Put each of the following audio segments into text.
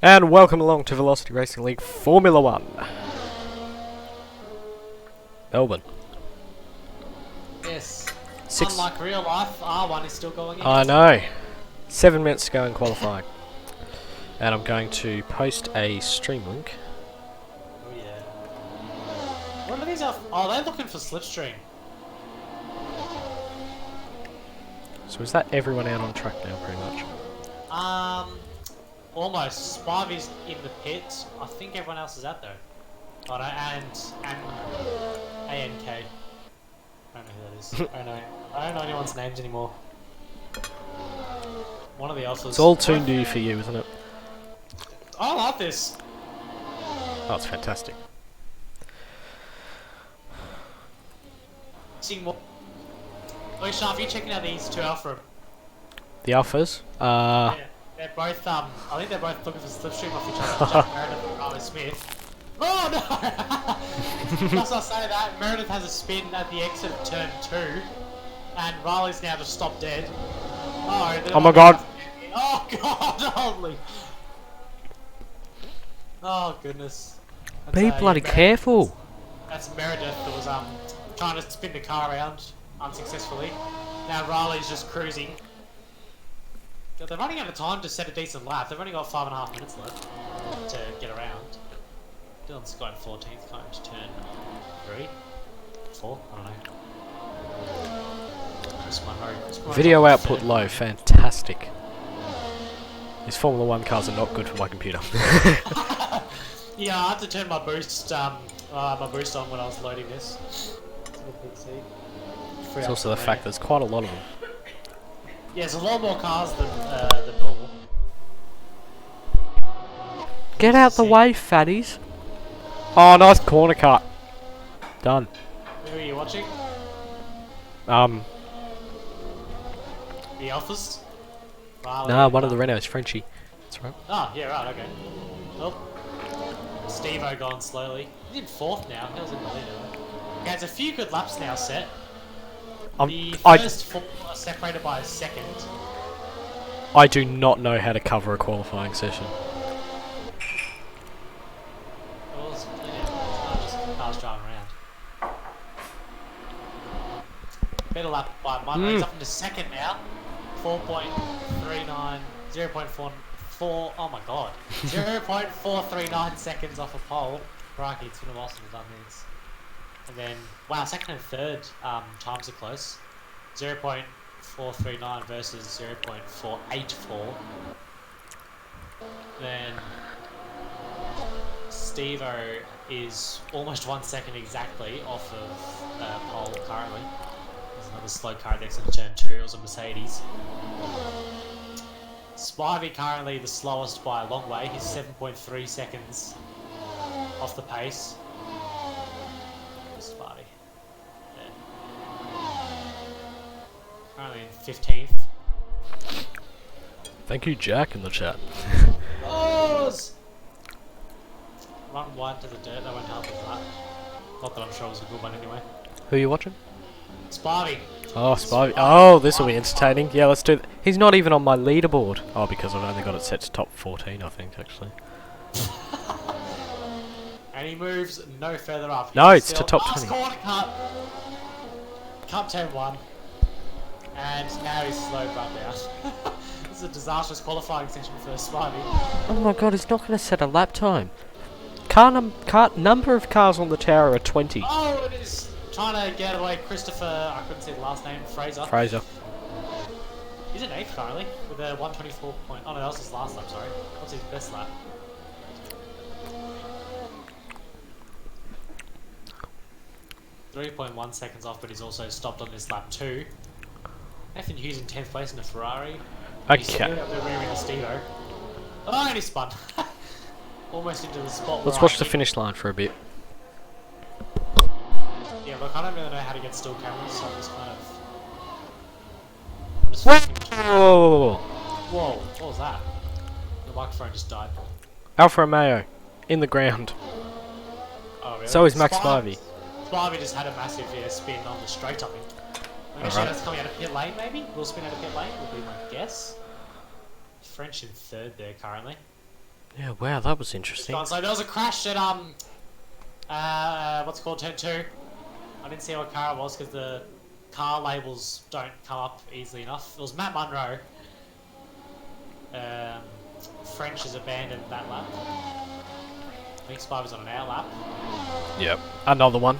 And welcome along to Velocity Racing League Formula 1. Melbourne. Yes. Six. Unlike real life, R1 is still going in. I know. 7 minutes to go in qualifying. And I'm going to post a stream link. Oh yeah. What are these? Oh, they're looking for Slipstream. So is that everyone out on track now, pretty much? Almost. Spivey's in the pit. I think everyone else is out though. Oh no, and ANK. I don't know who that is. I don't know anyone's names anymore. One of the alphas. It's all too new for you, isn't it? I like this. Oh, it's fantastic. Seeing more. Oh, Sharp, you checking out these two alpha? The alphas? Yeah, they're both. I think they're both looking for Slipstream off each other. Jack Meredith and Riley Smith. Oh no! Must I say that Meredith has a spin at the exit of turn 2, and Riley's now just stopped dead. Oh my god! Oh god! Holy! Oh goodness! Be bloody careful! That's Meredith that was trying to spin the car around unsuccessfully. Now Riley's just cruising. They're running out of time to set a decent lap. They've only got 5.5 minutes left to get around. Dylan's got 14th, going to turn 3, 4, I don't know. Video output low, fantastic. These Formula 1 cars are not good for my computer. Yeah, I had to turn my boost on when I was loading this. It's also the fact there's quite a lot of them. Yeah, there's a lot more cars than normal. Get out the way, fatties! Oh, nice corner cut. Done. Who are you watching? The Alphas? Nah, one of the Renaults, Frenchie. That's right. Oh, yeah, right, okay. Well, Steve-O gone slowly. He's in 4th now, he was in the lead. Okay, there's a few good laps now set. The first 4 are separated by a second. I do not know how to cover a qualifying session. Well, it's just cars driving around. Better lap by one. He's up into 2nd now. 4.39, 0.44, oh my god. 0.439 seconds off a pole. Crikey, it's been a while since we've done this. And then, wow, 2nd and 3rd times are close. 0.439 versus 0.484. Then Steve-O is almost 1 second exactly off of pole currently. There's another slow car next to turn 2, it was a Mercedes. Spivey currently the slowest by a long way, he's 7.3 seconds off the pace. Spivey. Yeah. Currently in 15th. Thank you, Jack, in the chat. Run wide to the dirt, that won't help with that. Not that I'm sure it was a good one anyway. Who are you watching? Spivey. Oh, Spivey. Oh, this will be entertaining. Yeah, let's do it. He's not even on my leaderboard. Oh, because I've only got it set to top 14, I think, actually. And he moves no further up. No, it's to top 20. Corner cut. Cut turn 1. And now he's slow run down. This is a disastrous qualifying session for Spivey. Oh my god, he's not going to set a lap time. Car number of cars on the tower are 20. Oh, it is. Trying to get away Christopher, I couldn't see the last name, Fraser. He's in 8th currently, with a 124 point. Oh no, that was his last lap, sorry. What's his best lap? .1 seconds off, but he's also stopped on this lap 2. Nathan Hughes in 10th place in a Ferrari. Okay. They're rearing the Steve-O. Oh, and he spun. Almost into the spot. Let's watch the finish line for a bit. Yeah, look, I don't really know how to get still cameras, so I'm just kind of... Whoa! Whoa, what was that? The microphone just died. Alfa Romeo, in the ground. Oh, really? So is Max Spivey. Spivey just had a massive spin on the straight, I think. I'm going to that's coming out of pit lane, maybe? Will spin out of pit lane, would be my guess. French in 3rd there currently. Yeah, wow, that was interesting. So there was a crash at what's it called, turn 2. I didn't see what car it was because the car labels don't come up easily enough. It was Matt Munro. French is abandoned that lap. I think Spy was on an out lap. Yep. Another one.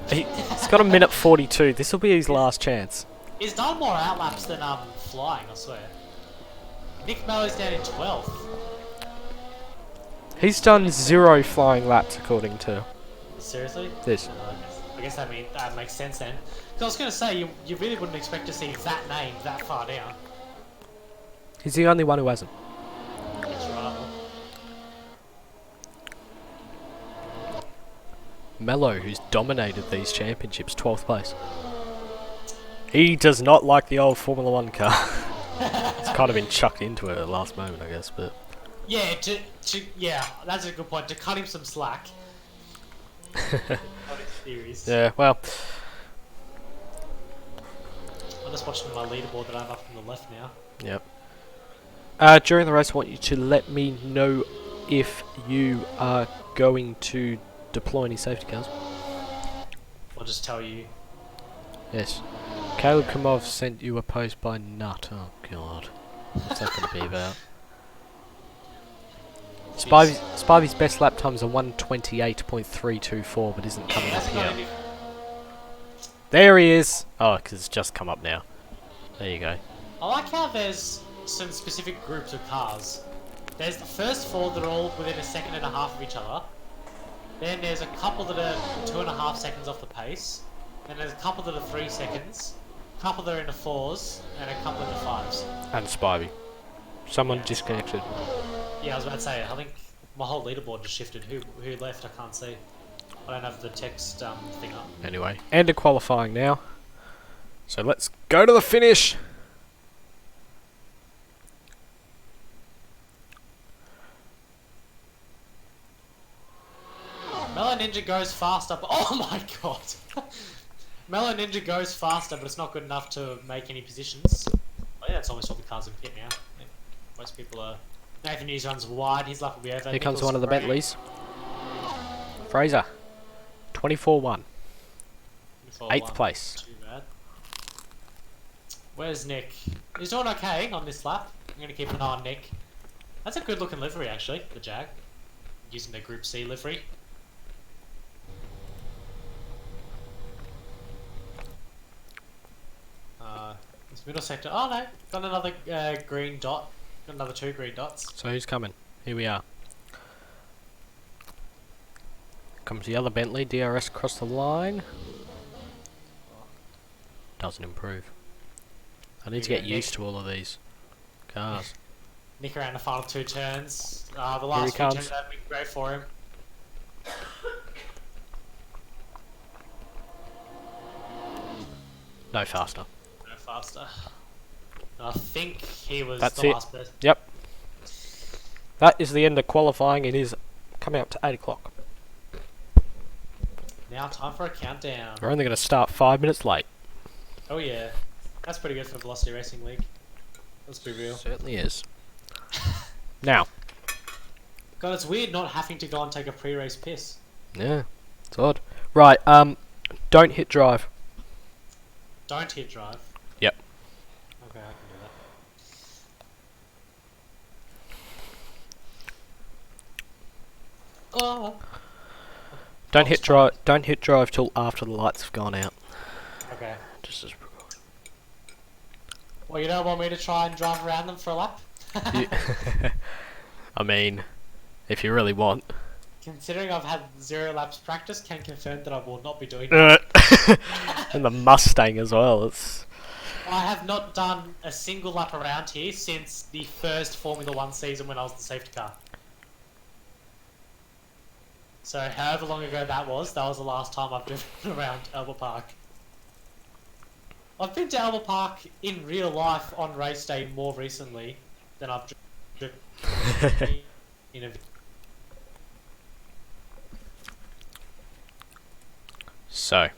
He's got a minute 42. This will be his last chance. He's done more out laps than flying, I swear. Nick Mello's down in 12th. He's done 0 flying laps according to Seriously? this. I guess that makes sense then. Because I was going to say, you really wouldn't expect to see that name that far down. He's the only one who hasn't. That's right. Mello, who's dominated these championships, 12th place. He does not like the old Formula 1 car. It's kind of been chucked into it at the last moment, I guess, but... Yeah, yeah, that's a good point. To cut him some slack. Yeah, well... I'm just watching my leaderboard that I have up on the left now. Yep. During the race, I want you to let me know if you are going to deploy any safety cars. I'll just tell you. Yes. Caleb Kamov sent you a post by Nut. Oh, God. What's that going to be about? Spivey's best lap time is a 1:28.324, but isn't coming up here. There he is! Oh, because it's just come up now. There you go. I like how there's some specific groups of cars. There's the first 4 that are all within a second and a half of each other. Then there's a couple that are 2.5 seconds off the pace. Then there's a couple that are 3 seconds. A couple that are in the 4s. And a couple in the 5s. And Spivey. Someone disconnected. Yeah, I was about to say, I think my whole leaderboard just shifted. Who left? I can't see. I don't have the text thing up. Anyway, end of qualifying now. So let's go to the finish! Mellow Ninja goes faster, but oh my god! Mellow Ninja goes faster, but it's not good enough to make any positions. Oh yeah, that's almost all the cars in pit now. Yeah, most people are... Nathan Hughes runs wide, his lap will be over. Here comes one of the Bentleys. Fraser. 24-1. 8th place. Too bad. Where's Nick? He's doing okay on this lap. I'm going to keep an eye on Nick. That's a good looking livery actually, the Jag. Using the Group C livery. This middle sector. Oh no, got another green dot. Got another 2 green dots. So who's coming? Here we are. Comes the other Bentley, DRS across the line. Doesn't improve. I need to get used to all of these cars. Nick around the final 2 turns. The last few turns have been great for him. No faster. No faster. I think he was That's the it. last person. Yep. That is the end of qualifying. It is coming up to 8 o'clock. Now time for a countdown. We're only going to start 5 minutes late. Oh yeah. That's pretty good for the Velocity Racing League. Let's be real. Certainly is. Now. God, it's weird not having to go and take a pre-race piss. Yeah, it's odd. Right, don't hit drive. Don't hit drive. Yep. Okay, I can do that. Oh. Don't hit drive. Don't hit drive till after the lights have gone out. Okay. Just as precaution. Well, you don't want me to try and drive around them for a lap? I mean, if you really want. Considering I've had 0 laps practice, can confirm that I will not be doing that. And the Mustang as well. It's. I have not done a single lap around here since the first Formula 1 season when I was the safety car. So however long ago that was the last time I've driven around Albert Park. I've been to Albert Park in real life on race day more recently than I've driven in a... So.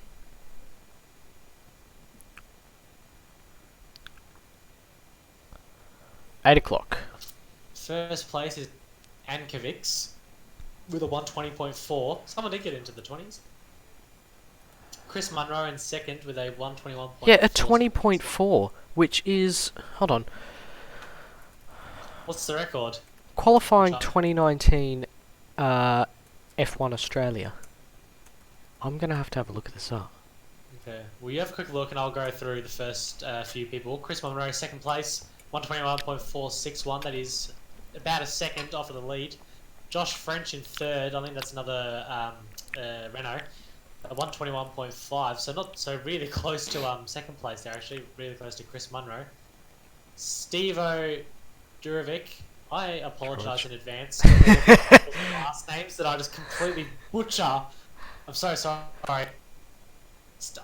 $8 o'clock. First place is Ankovics with a 120.4. Someone did get into the 20s. Chris Munro in second with a 121.4. Yeah, a 20.4, which is... Hold on. What's the record? Qualifying 2019 F1 Australia. I'm going to have a look at this up. Okay, well you have a quick look and I'll go through the first few people. Chris Munro, second place, 121.461. That is about a second off of the lead. Josh French in third. I think that's another Renault. 121.5. So not so really close to second place there. Actually, really close to Chris Munro. Stevo Durovic. I apologise in advance for the last names that I just completely butcher. I'm so sorry.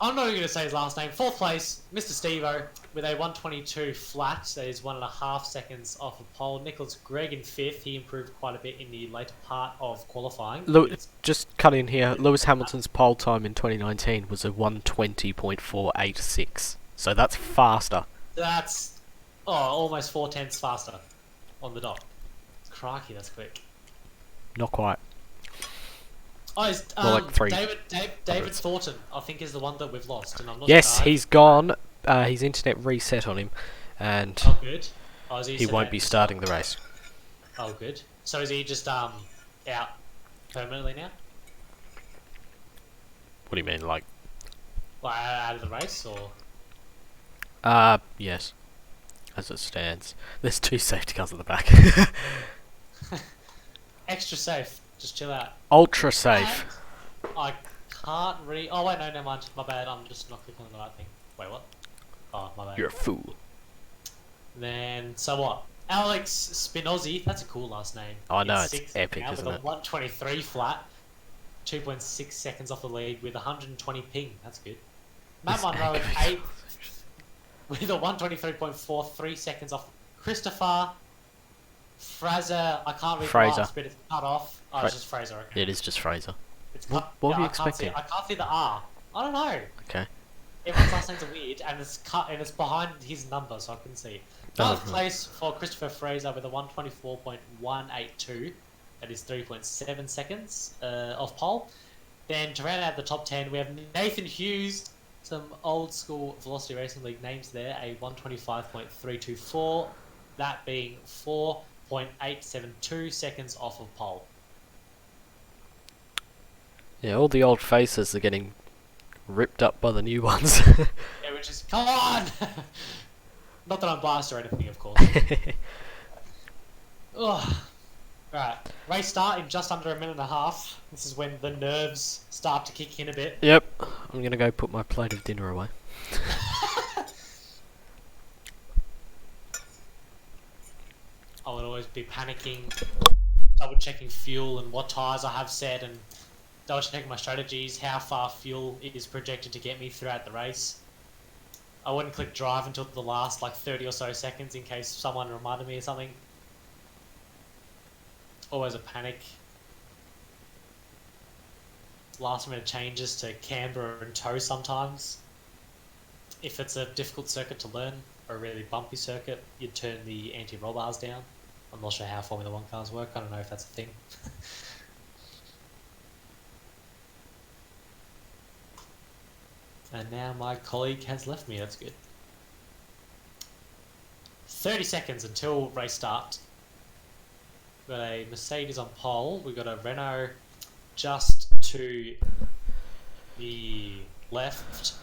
I'm not even going to say his last name. Fourth place, Mr. Stevo, with a 122 flat. That is 1.5 seconds off of pole. Nicholas Gregg in fifth. He improved quite a bit in the later part of qualifying. Just cut in here. Lewis Hamilton's pole time in 2019 was a 120.486. So that's faster. That's almost 4/10 faster on the dot. Crikey, that's quick. Not quite. Oh, it's, More like 3. David Thornton, I think, is the one that we've lost, and I'm not Yes, sure. he's gone. His internet reset on him, and Oh, good. Oh, is he won't be starting the race. Oh, good. So is he just out permanently now? What do you mean, like? Out of the race, or? Yes. As it stands. There's 2 safety cars at the back. Extra safe. Just chill out. Ultra safe. I can't read. Oh wait, no, never mind. My bad. I'm just not clicking on the right thing. Wait, what? Oh, my bad. You're a fool. Then so what? Alex Spinozzi. That's a cool last name. I know, it's sixth epic, now isn't with it? a 123 flat, 2.6 seconds off the lead with 120 ping. That's good. Matt Monroe in eighth with a 123.4, 3 seconds off. Christopher Fraser. I can't read the last bit. It's cut off. Oh, it's just Fraser. Okay. It is just Fraser. It's cut. What were you I can't expecting? I can't see the R. I don't know. Okay. Everyone's last names are weird, and it's cut, and it's behind his number, so I couldn't see. Ninth place for Christopher Fraser with a 124.182. That is 3.7 seconds off pole. Then to round out the top 10, we have Nathan Hughes, some old school Velocity Racing League names there, a 125.324. That being 4.872 seconds off of pole. Yeah, all the old faces are getting ripped up by the new ones. Yeah, which is, come on! Not that I'm biased or anything, of course. Ugh. Right, race start in just under a minute and a half. This is when the nerves start to kick in a bit. Yep. I'm gonna go put my plate of dinner away. I would always be panicking, double checking fuel and what tyres I have set, and double checking my strategies, how far fuel is projected to get me throughout the race. I wouldn't click drive until the last 30 or so seconds in case someone reminded me of something. Always a panic. Last minute changes to camber and tow sometimes. If it's a difficult circuit to learn, or a really bumpy circuit, you'd turn the anti-roll bars down. I'm not sure how Formula 1 cars work, I don't know if that's a thing. And now my colleague has left me, that's good. 30 seconds until race start. We've got a Mercedes on pole, we've got a Renault just to the left.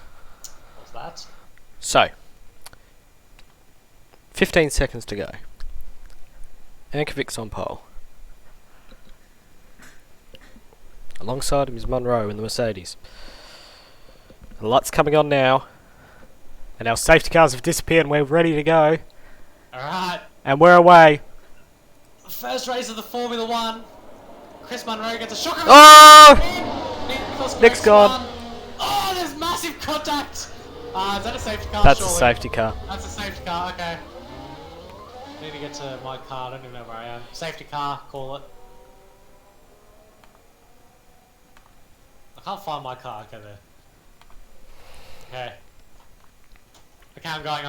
What's that? So, 15 seconds to go. Ankovic's on pole. Alongside him is Munro in the Mercedes. The light's coming on now. And our safety cars have disappeared and we're ready to go. Alright. And we're away. First race of the Formula 1. Chris Munro gets a shocker. Oh! Nick's gone. Oh, there's massive contact. Is that a safety car? That's surely? a safety car. That's a safety car, okay. Need to get to my car, I don't even know where I am. Safety car, call it. I can't find my car, okay there. Okay. Okay, I'm going.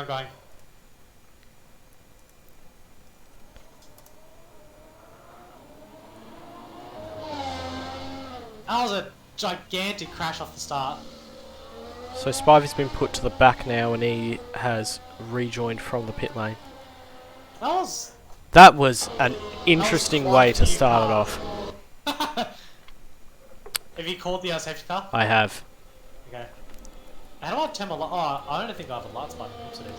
That was a gigantic crash off the start. So Spivey's been put to the back now, and he has rejoined from the pit lane. That was an interesting way to start it off. Have you called the safety car? I have. Okay. How do I turn my light? Oh, I don't think I have a lights button. Oops, it is.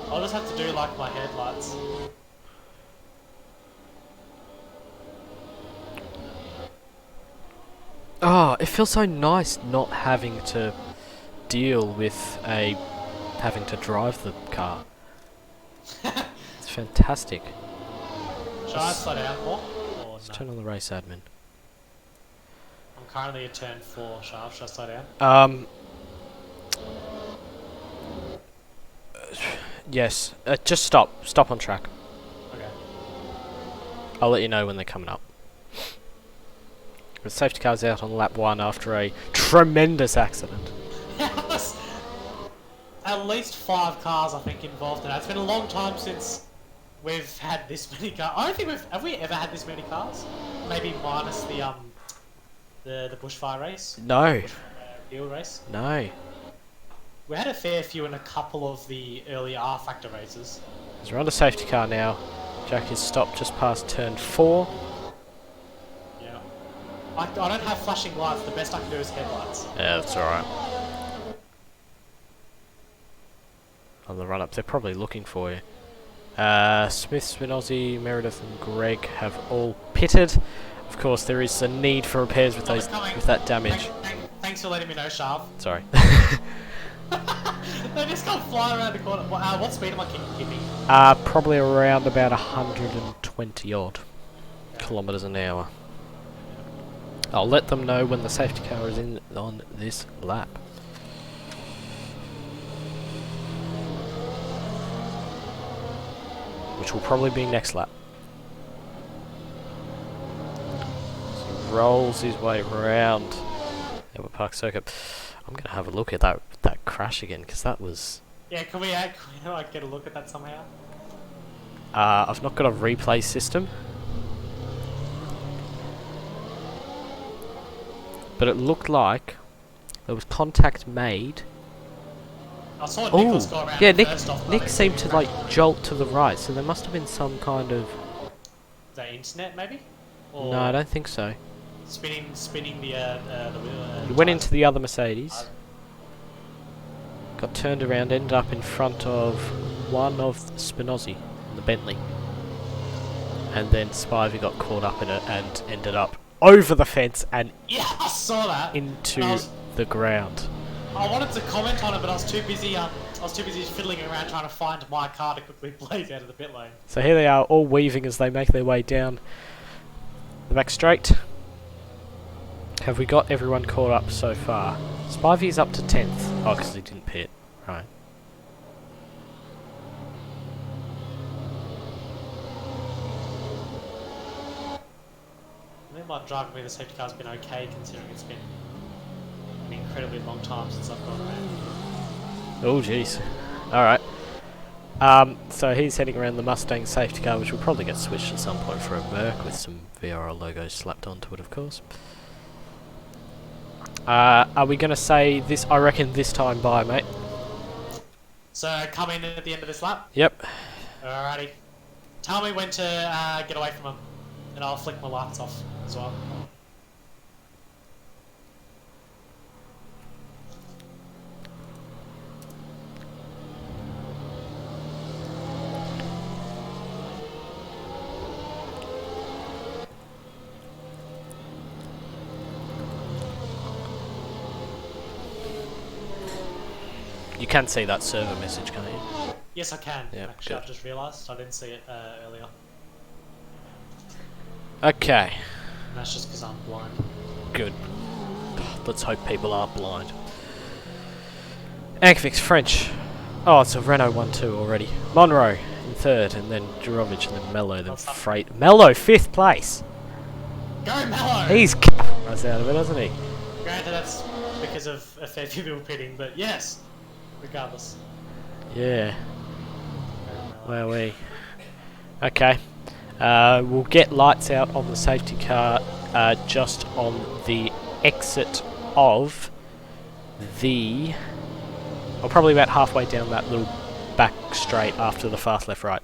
I'll just have to do like my headlights. Oh, it feels so nice not having to deal with having to drive the car. It's fantastic. Should I slow down more? Or Let's no? turn on the race admin. I'm currently at turn 4, should I slow down? Yes. Just stop. Stop on track. Okay. I'll let you know when they're coming up. The safety car's out on lap 1 after a tremendous accident. At least 5 cars, I think, involved in that. It's been a long time since we've had this many cars. I don't think have we ever had this many cars? Maybe minus the bushfire race. No. Hill race. No. We had a fair few in a couple of the early R Factor races. As we're on the safety car now, Jack is stopped just past turn 4. Yeah. I don't have flashing lights. The best I can do is headlights. Yeah, that's alright. On the run up, they're probably looking for you. Smith, Spinozzi, Meredith and Greg have all pitted. Of course, there is a need for repairs with that damage. Thanks for letting me know, Sharp. Sorry. They just come flying around the corner. What speed am I keeping? Probably around about 120 odd kilometers an hour. I'll let them know when the safety car is in on this lap. Which will probably be next lap. So he rolls his way round Albert Park Circuit. I'm going to have a look at that crash again, because that was... Yeah, can we like, get a look at that somehow? I've not got a replay system. But it looked like there was contact made. I saw Nicholas go around. Yeah, first off, Nick seemed to like jolt to the right, so there must have been some kind of... Is that internet, maybe? Or no, I don't think so. spinning the wheel. He went into the other Mercedes, got turned around, ended up in front of one of Spinozzi, the Bentley. And then Spivey got caught up in it and ended up over the fence and I saw that into the ground. I wanted to comment on it, but I was too busy. Fiddling around trying to find my car to quickly blaze out of the pit lane. So here they are, all weaving as they make their way down the back straight. Have we got everyone caught up so far? Spivey's up to 10th. Oh, because he didn't pit. Right. I think my driving with the safety car's been okay, considering it's been an incredibly long time since I've gone around. Oh, jeez. Alright. So he's heading around the Mustang safety car, which will probably get switched at some point for a Merc with some VRL logos slapped onto it, of course. Are we going to say this? I reckon this time bye, mate. So, come in at the end of this lap? Yep. Alrighty. Tell me when to get away from him, and I'll flick my lights off as well. You can see that server message, can't you? Yes, I can. Yep, Actually, good. I've just realised I didn't see it earlier. Okay. And that's just because I'm blind. Good. Let's hope people aren't blind. Ankfix French. Oh, it's a Renault 1-2 already. Monroe in 3rd, and then Jurovic, and then Mello, then Freight. Mello, 5th place! Go Mello! He's us out of it, hasn't he? Granted, that's because of a fair few people pitting, but yes, regardless. Yeah. Where are we? Okay. We'll get lights out on the safety car just on the exit of the... Or probably about halfway down that little back straight after the fast left right.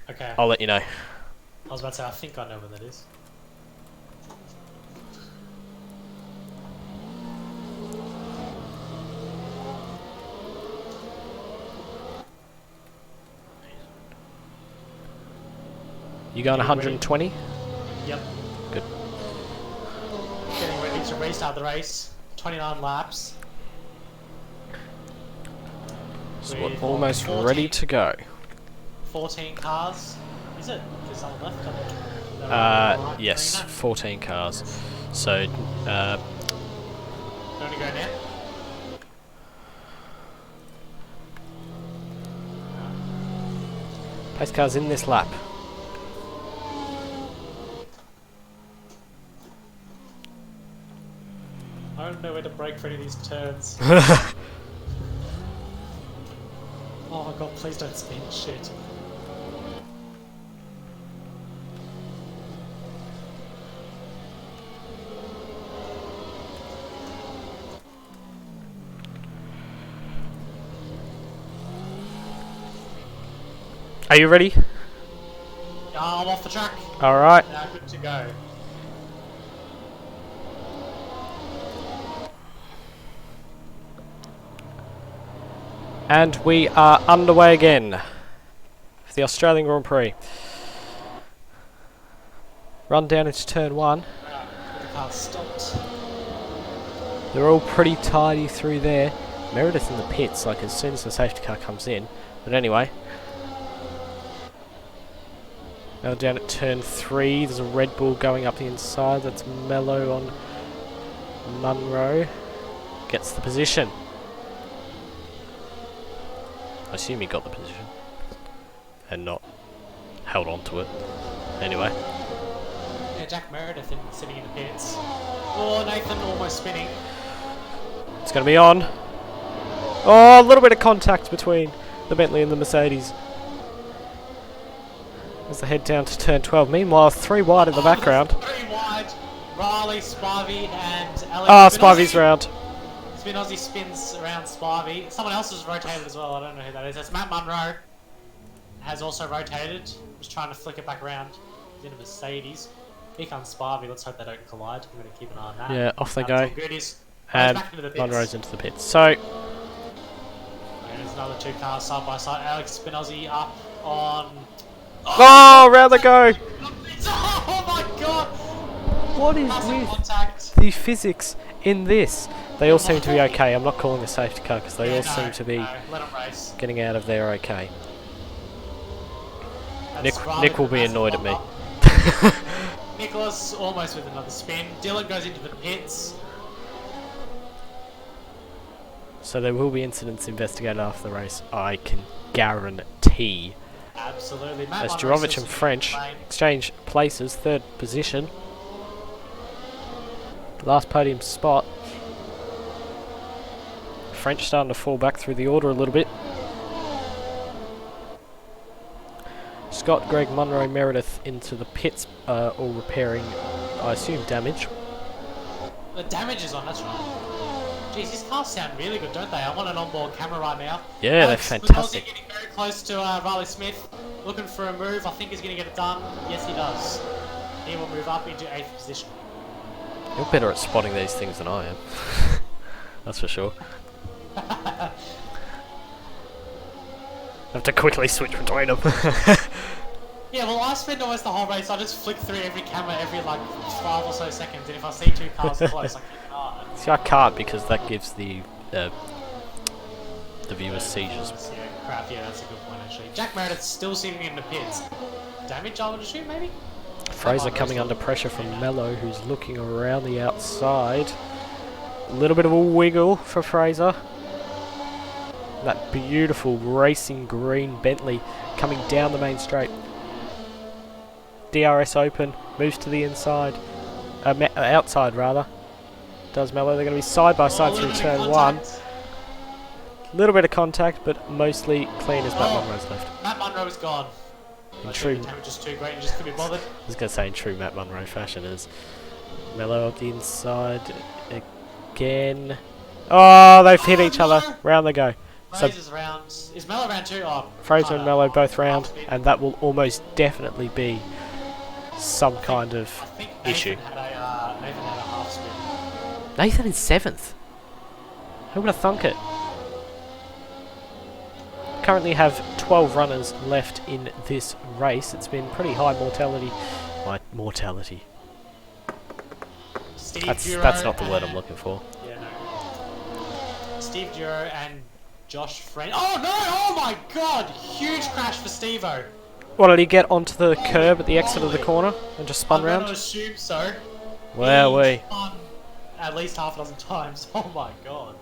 Okay. I'll let you know. I was about to say, I think I know where that is. You going 120? Yep. Good. Getting ready to restart the race. 29 laps. So we're almost ready to go. 14 cars. Is it? There's someone left? Yes, 14 cars. So, Going to go now? pace cars in this lap. I don't know where to brake for any of these turns. Oh my god, please don't spin. Shit. Are you ready? I'm off the track. Alright. Now good to go. And we are underway again for the Australian Grand Prix. Run down into turn 1. The car stopped. They're all pretty tidy through there. Meredith in the pits, like as soon as the safety car comes in. But anyway. Now down at turn 3, there's a Red Bull going up the inside. That's Mello on Munro. Gets the position. I assume he got the position. And not held on to it. Anyway. Yeah, Jack Meredith sitting in the pits. Oh, Nathan almost spinning. It's going to be on. Oh, a little bit of contact between the Bentley and the Mercedes. As they head down to turn 12. Meanwhile, 3 wide in the background. 3 wide. Riley, Spivey, and Alex. Ah, Spivey's round. Spinozzi spins around Spivey. Someone else has rotated as well. I don't know who that is. That's Matt Munro. Has also rotated. Just trying to flick it back around. He's in a Mercedes. Here comes Spivey. Let's hope they don't collide. We're going to keep an eye on that. Yeah, off they go. Good. He's And back into the pits. Munro's into the pits. So, And there's another 2 cars side by side. Alex Spinozzi up on... oh, round they go. Oh my god! What is Massive with contact. the physics in this? They all seem to be okay. I'm not calling a safety car because they all seem to be let 'em race. getting out of there okay. That's Nick will be massive annoyed at me. bump-up. Nicholas almost with another spin. Dylan goes into the pits. So there will be incidents investigated after the race, I can guarantee. Absolutely. Matt As Monroe Jurovic still and sitting French in the lane. exchange places, 3rd position. Last podium spot. French starting to fall back through the order a little bit. Scott, Greg, Munro, Meredith into the pits, all repairing, I assume, damage. The damage is on, that's right. Jeez, these cars sound really good, don't they? I'm on an onboard camera right now. Yeah, Alex they're fantastic. Spinozzi getting very close to Riley Smith. Looking for a move. I think he's going to get it done. Yes, he does. He will move up into 8th position. You're better at spotting these things than I am. That's for sure. I have to quickly switch between them. Yeah, well, I spend almost the whole race. I just flick through every camera every like 5 or so seconds, and if I see 2 cars close, I keep an eye. See, I can't because that gives the viewers seizures. Yeah, crap. Yeah, that's a good point actually. Jack Meredith's still sitting in the pits. Damage, I would assume, maybe. Fraser coming under pressure from Mello, who's looking around the outside. A little bit of a wiggle for Fraser. That beautiful racing green Bentley coming down the main straight. DRS open, moves to the inside, outside rather. Does Mello? They're going to be side by side through turn 1. Little bit of contact, but mostly clean as Matt Munro's left. Matt Munro is gone. In true, The damage is too great and just couldn't be bothered. I was going to say in true Matt Munro fashion is Mello on the inside again. Oh, they've hit each other. Round they go. So Fraser's round. Is Mello round 2? Oh, Fraser and Mello both round, and that will almost definitely be some kind of issue. Nathan had a half spin. Nathan in 7th. Who would have thunk it? Currently have 12 runners left in this race. It's been pretty high mortality. Mortality. That's not the word I'm looking for. Yeah, no. Steve Duro and Josh Friend. Oh no! Oh my god! Huge crash for Steve-O. What, did he get onto the curb at the exit of the corner and just spun round? I'm gonna assume so. Well, He spun at least half a dozen times. Oh my god.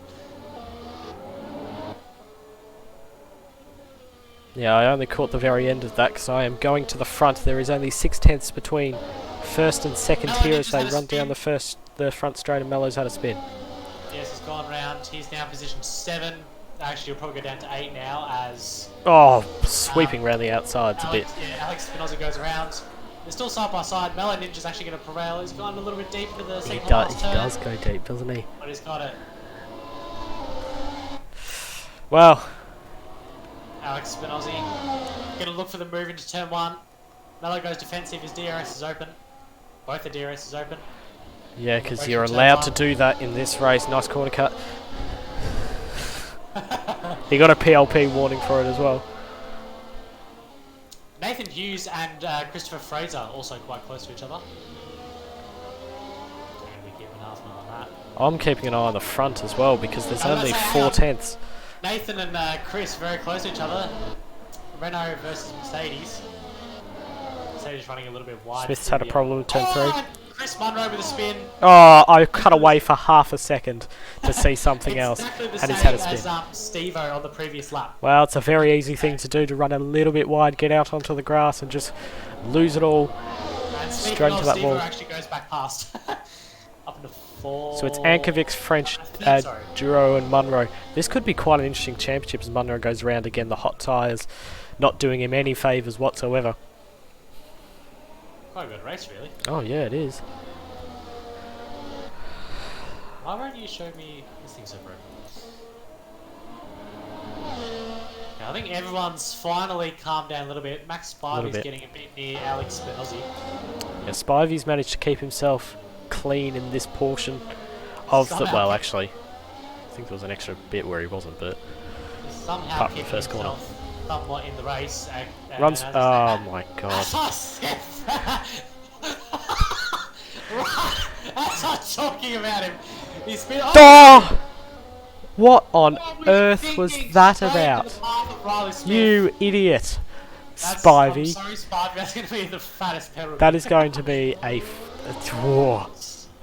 Yeah, I only caught the very end of that because I am going to the front. There is only 6/10 between first and second here as they run down the front straight, and Mello's had a spin. Yes, he's gone round. He's now position 7. Actually, he'll probably go down to 8 now as... Oh, sweeping round the outsides a bit. Yeah, Alex Spinoza goes around. They're still side by side. Mellow Ninja's actually going to prevail. He's gone a little bit deep into the second He last turn. does go deep, doesn't he? But he's got it. Well, Alex Spinozzi going to look for the move into turn 1. Mello goes defensive. His DRS is open. Both the DRS is open. yeah, because you're allowed to do that in this race. Nice corner cut. He got a PLP warning for it as well. Nathan Hughes and Christopher Fraser also quite close to each other. We're keeping an eye on that. I'm keeping an eye on the front as well because there's I was only gonna say, 4/10. Nathan and Chris very close to each other. Renault versus Mercedes. Mercedes running a little bit wide. Smith's had a problem in turn 3. Chris Munro with a spin. Oh, I cut away for half a second to see something else, and he's had a spin. As Steve-O on the previous lap. Well, it's a very easy thing to do, to run a little bit wide, get out onto the grass and just lose it all And straight into that Steve-O wall. actually goes back past. Up into 4. So it's Ankovic, French, sorry. Duro and Munro. This could be quite an interesting championship as Munro goes around again. The hot tyres not doing him any favours whatsoever. Quite a good race, really. Oh yeah, it is. Why won't you show me this thing's so broken? I think everyone's finally calmed down a little bit. Max Spivey's getting a bit near Alex Spinozzi. Yeah, Spivey's managed to keep himself clean in this portion of the... Well, actually, I think there was an extra bit where he wasn't, but... Somehow apart from the keeping first corner. himself somewhat in the race. Runs... Oh my god. That's not talking about him. He's been... Oh! What on earth was that about? You idiot. Spivey. I'm sorry, Spivey. That's going to be the fattest penalty. That is going to be a... Whoa.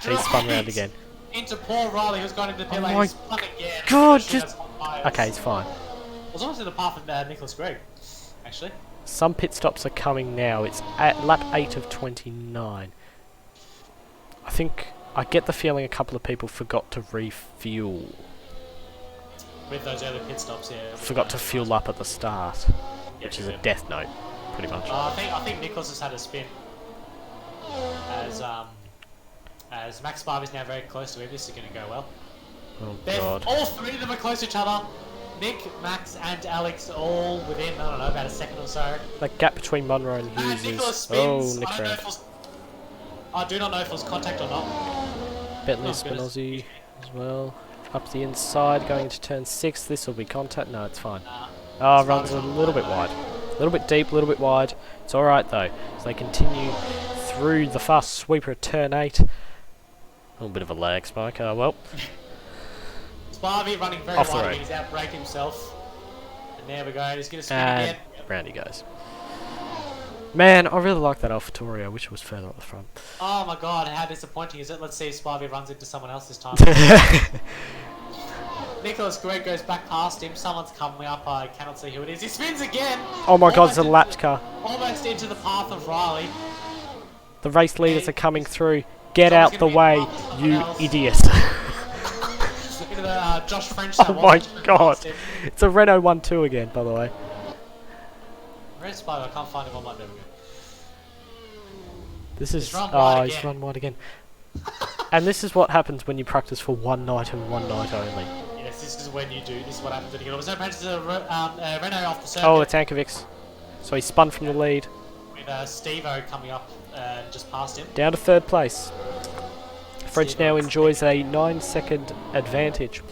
He's spun round again. Into Paul Riley, who's gone into the pit lane. He's spun again. God, just... Okay, it's fine. It was almost in the path of Nicholas Gregg, actually. Some pit stops are coming now. It's at lap 8 of 29. I think... I get the feeling a couple of people forgot to refuel. With those early pit stops, yeah. Forgot to fuel up at the start. Which is a death note, pretty much. I think Nicholas has had a spin. As Max Spivey's now very close to him, this is going to go well. Oh god. All 3 of them are close to each other. Nick, Max, and Alex all within, I don't know, about a second or so. That gap between Munro and Hughes Nicholas is... spins. Oh, Nick round. I do not know if it was contact or not. Bentley Spinozzi as well. Up the inside, going into turn 6. This will be contact. No, it's fine. Runs a little bit wide. A little bit deep, a little bit wide. It's alright though. So they continue through the fast sweeper at turn 8. A little bit of a lag spike. Well. Spivey running very wide. He's outbraked himself. And there we go. He's going to spin again. Round he goes. Man, I really like that AlphaTauri. I wish it was further up the front. Oh my god, how disappointing is it? Let's see if Spivey runs into someone else this time. Nicholas Gregg goes back past him. Someone's coming up. I cannot see who it is. He spins again. Oh my god, it's a lapped car. Almost into the path of Riley. The race leaders are coming through. Get out the way, you idiot. Into Josh French. Oh my god! It's a Renault 1-2 again, by the way. Red Spider, I can't find him on my memory. This is... He's run oh, wide he's again. run wide again. And this is what happens when you practice for one night and one night only. Yes, this is when you do. This is what happens when you get. Was there a Renault off the circuit? Oh, it's Ankovics. So he spun from the lead. With Steve-O coming up and just past him. Down to third place. French Steve-O. now enjoys a 9-second advantage.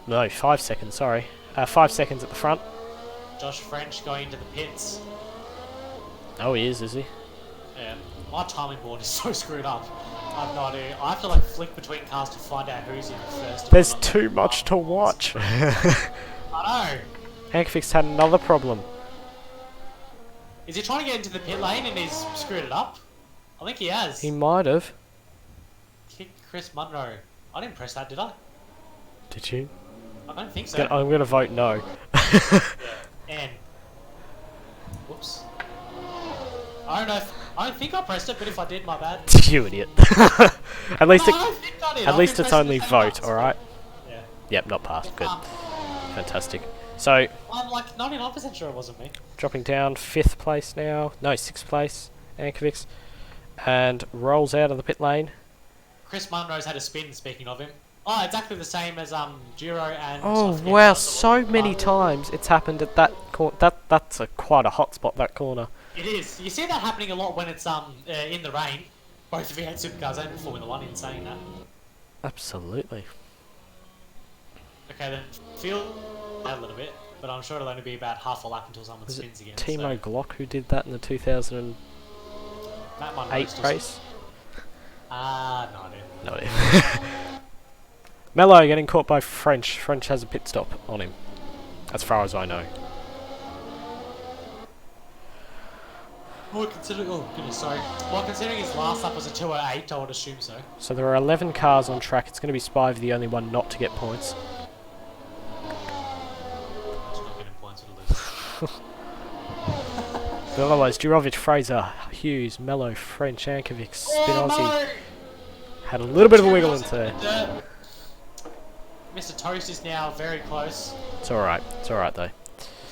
No, 5 seconds, sorry. 5 seconds at the front. Josh French going into the pits. Oh, he is he? Yeah, my timing board is so screwed up. I have no idea. I have to like flick between cars to find out who's in first. There's too much to watch. I know. Ankovics had another problem. Is he trying to get into the pit lane and he's screwed it up? I think he has. He might have. Kick Chris Munro. I didn't press that, did I? Did you? I don't think so. I'm gonna vote no. N. Whoops. I don't know. I don't think I pressed it, but if I did, my bad. You idiot. At least, No, I don't think I did. at I've least been it's pressing only the same vote, buttons. alright? Yeah. Yep, not passed. Good. Um, Fantastic. So, I'm like 99% sure it wasn't me. dropping down 5th place now. No, 6th place. Ankovics. And rolls out of the pit lane. Chris Munro's had a spin, speaking of him. Oh, exactly the same as Giro and... Oh I forget wow! what So the- many times it's happened at that corner. That's quite a hot spot. That corner. It is. You see that happening a lot when it's in the rain. Both of you had supercars and Formula 1 in saying that. Absolutely. Okay, then feel a little bit, but I'm sure it'll only be about half a lap until someone Was spins it again. Timo Glock who did that in the 2008 Matt Munro still race? no idea. No. Mello getting caught by French. French has a pit stop on him, as far as I know. Well, considering his last lap was a 2:08, I would assume so. So there are 11 cars on track. It's going to be Spivey, the only one not to get points. He's not getting points for the losers. But otherwise, Jurovic, Fraser, Hughes, Mello, French, Ankovic, Spinozzi had a little bit of a wiggle into there. Mr. Toast is now very close. It's alright. It's alright though.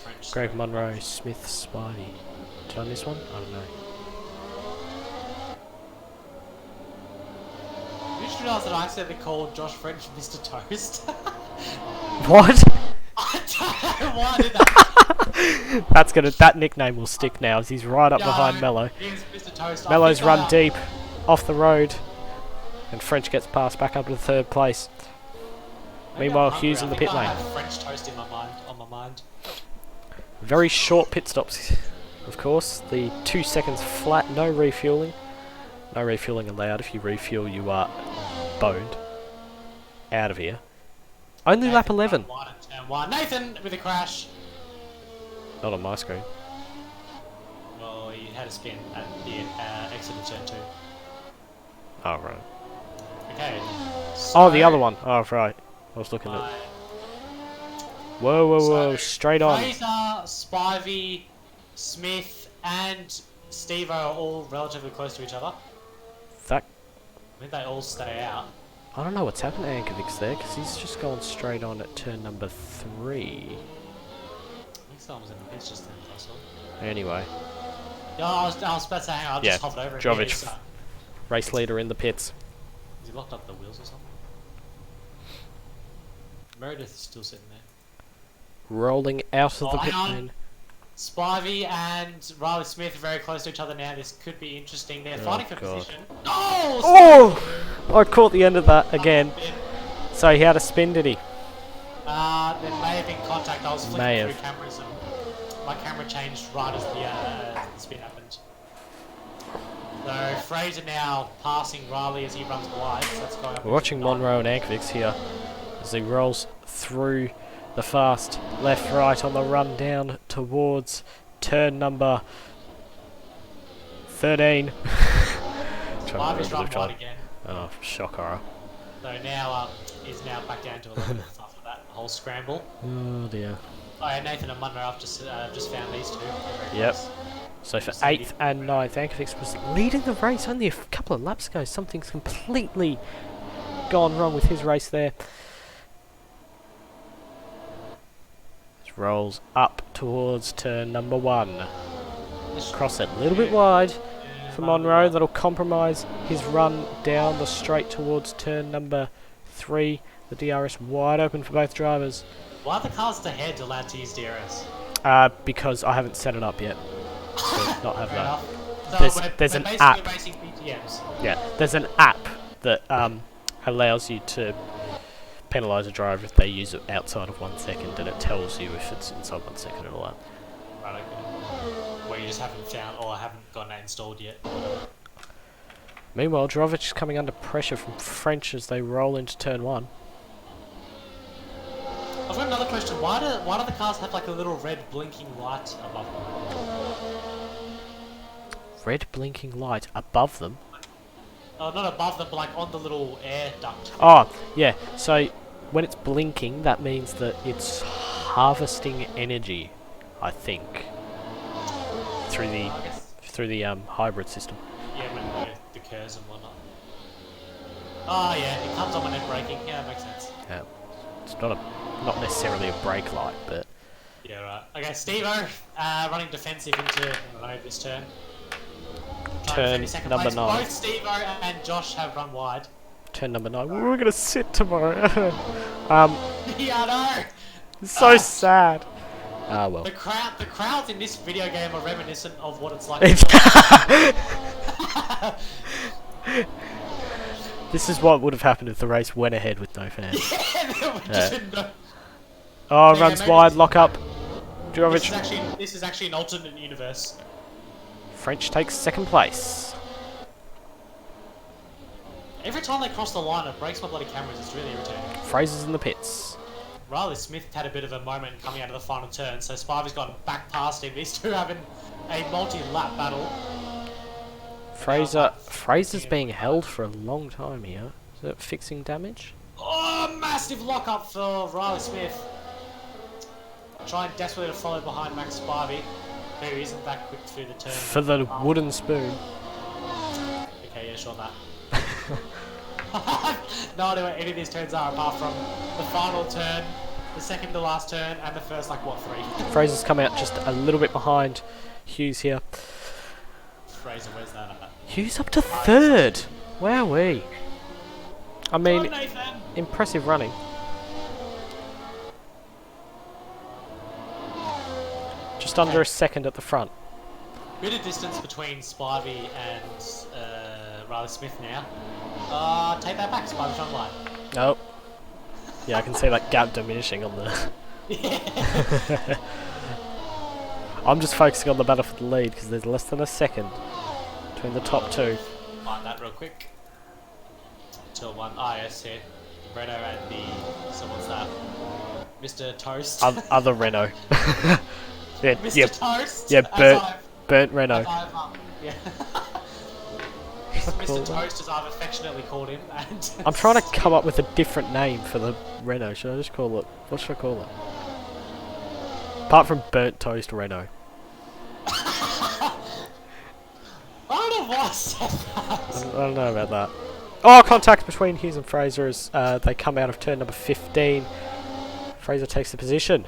French. Greg Munro, Smith, Spivey. Did I miss one? I don't know. You just realised that I accidentally called Josh French Mr. Toast. What? I don't know why I did that. That nickname will stick now as he's right up behind Mello. He is Mr. Toast. Mello's run deep off the road and French gets passed back up to third place. Meanwhile, Hughes in the pit lane. I have French Toast in my mind, on my mind. Very short pit stops, of course. The 2 seconds flat, no refueling. No refueling allowed. If you refuel, you are boned. Out of here. Only lap 11. Turn one. Nathan with a crash. Not on my screen. Well, he had a spin at the exit of turn 2. Oh, right. Okay. Oh, the other one. Oh, right. I was looking at... Whoa, whoa, whoa. Straight on. Fraser, Spivey, Smith, and Steve-O are all relatively close to each other. That... I think they all stay out. I don't know what's happened to Ankovic's there, because he's just gone straight on at turn number 3. I think someone was in the pits just then, I saw. Anyway. Yeah, I was about to say, hang on, I'll just hovered over it. Jovic, race leader in the pits. Has he locked up the wheels or something? Meredith is still sitting there. Rolling out of the hang pit on. lane. Spivey and Riley Smith are very close to each other now. This could be interesting. They're fighting for God. position. Oh! Oh! I caught the end of that again. So he had a spin, did he? There may have been contact. I was May flicking have. through cameras and my camera changed right as the spin happened. So Fraser now passing Riley as he runs wide. So that's going up. We're watching Monroe and Ankovic here as he rolls through the fast left right on the run down towards turn number 13. Spivey's run wide again. Oh, shock horror. So now is now back down to 11th after that whole scramble. Oh dear. Oh yeah, Nathan and Munro, I've just found these two. They're very Yep. close. So for 8th and 9th, Ankovic was leading the race only a couple of laps ago. Something's completely gone wrong with his race there. Just rolls up towards turn number 1. Cross it a little bit wide for Monroe. That'll compromise his run down the straight towards turn number 3. The DRS wide open for both drivers. Why are the cars ahead allowed to use DRS? Because I haven't set it up yet. To not have that. So There's we're an basically app. racing BTMs. Yeah, there's an app that allows you to penalise a driver if they use it outside of 1 second, and it tells you if it's inside 1 second and all that. Right, okay. Where you just haven't found or haven't gotten that installed yet. Meanwhile, Drovic is coming under pressure from French as they roll into turn 1. I've got another question. Why do the cars have like a little red blinking light above them? Red blinking light above them. Oh, not above them, but like on the little air duct. Oh, yeah. So when it's blinking, that means that it's harvesting energy, I think, through the hybrid system. Yeah, when the curves and whatnot. Oh yeah, it comes on when they're braking. Yeah, that makes sense. Yeah, it's not necessarily a brake light, but Yeah, right. Okay, Steve-O, running defensive into this turn. turn number 9. Both Steve-O and Josh have run wide. Turn number 9. We're gonna sit tomorrow. Yeah, I know. It's so sad. Ah well. The crowds in this video game are reminiscent of what it's like. This is what would have happened if the race went ahead with no fans. Oh, runs wide, lock up. Drovic. This is actually an alternate universe. French takes 2nd place. Every time they cross the line, it breaks my bloody cameras. It's really irritating. Fraser's in the pits. Riley Smith had a bit of a moment coming out of the final turn, so Spivey's gone back past him. These two having a multi-lap battle. Fraser's being held for a long time here. Is it fixing damage? Oh, massive lock-up for Riley Smith. Trying desperately to follow behind Max Spivey, who isn't that quick through the turn. For the wooden spoon. Okay, yeah, sure that. No idea what any of these turns are apart from the final turn, the second to last turn, and the first, like, what, 3? Fraser's come out just a little bit behind Hughes here. Fraser, where's that at? Hughes up to 3rd. Wowee. I mean, Nathan! impressive running. Just under a second at the front. Bit of distance between Spivey and Riley Smith now. Take that back, Spivey's on line. Oh. Yeah, I can see that gap diminishing on the... Yeah. I'm just focusing on the battle for the lead because there's less than a second between the top 2. Find that real quick. Till one. Ah, yes, here. Renault and the... So what's that? Mr. Toast. Other Renault. Yeah, Mr. yeah, Toast. yeah, burnt Renault. Yeah. Mr. Toast, as I've affectionately called him. And I'm trying to come up with a different name for the Renault. Should I just call it? What should I call it? Apart from burnt toast Renault. I don't know why I said that. I don't know about that. Oh, contact between Hughes and Fraser as they come out of turn number 15. Fraser takes the position.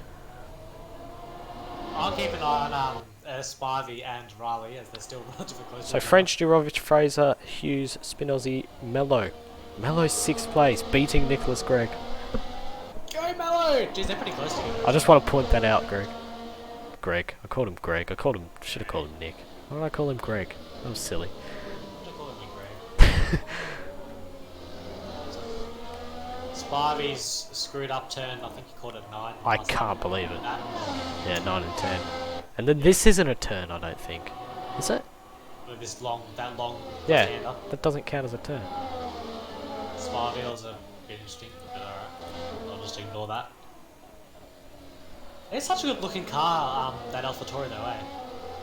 I'll keep an eye on Spivey and Riley as they're still relatively close. So French, Durovic, Fraser, Hughes, Spinozzi, Mello. Mello's 6th place, beating Nicholas Gregg. Go Mello! Jeez, they're pretty close together. I just want to point that out, Greg. I called him Greg. Should have called him Nick. Why did I call him Greg? That was silly. I'm gonna call him Greg. Spivey's screwed up turn. I think he called it 9. I can't believe it. Yeah, 9 and 10. And then this isn't a turn, I don't think. Is it? With this long. Yeah, hander. that doesn't count as a turn. Spivey was a bit interesting, but alright. I'll just ignore that. It's such a good looking car, that AlphaTauri though, eh?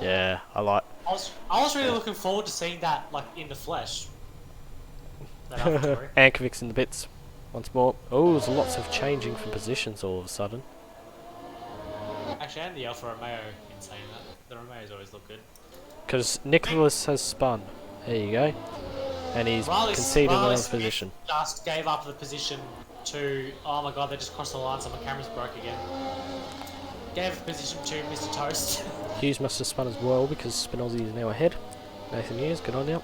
Yeah, I like... I was really looking forward to seeing that, like, in the flesh. That AlphaTauri. Ankovic's in the bits once more. Oh, there's lots of changing for positions all of a sudden. Actually, and the Alfa Romeo in saying that. The Romeos always look good. Because Nicholas has spun. There you go. And he's Riley conceded another Smith position. just gave up the position to... Oh my god, they just crossed the line so my camera's broke again. Gave the position to Mr. Toast. Hughes must have spun as well because Spinozzi is now ahead. Nathan Hughes, good on you.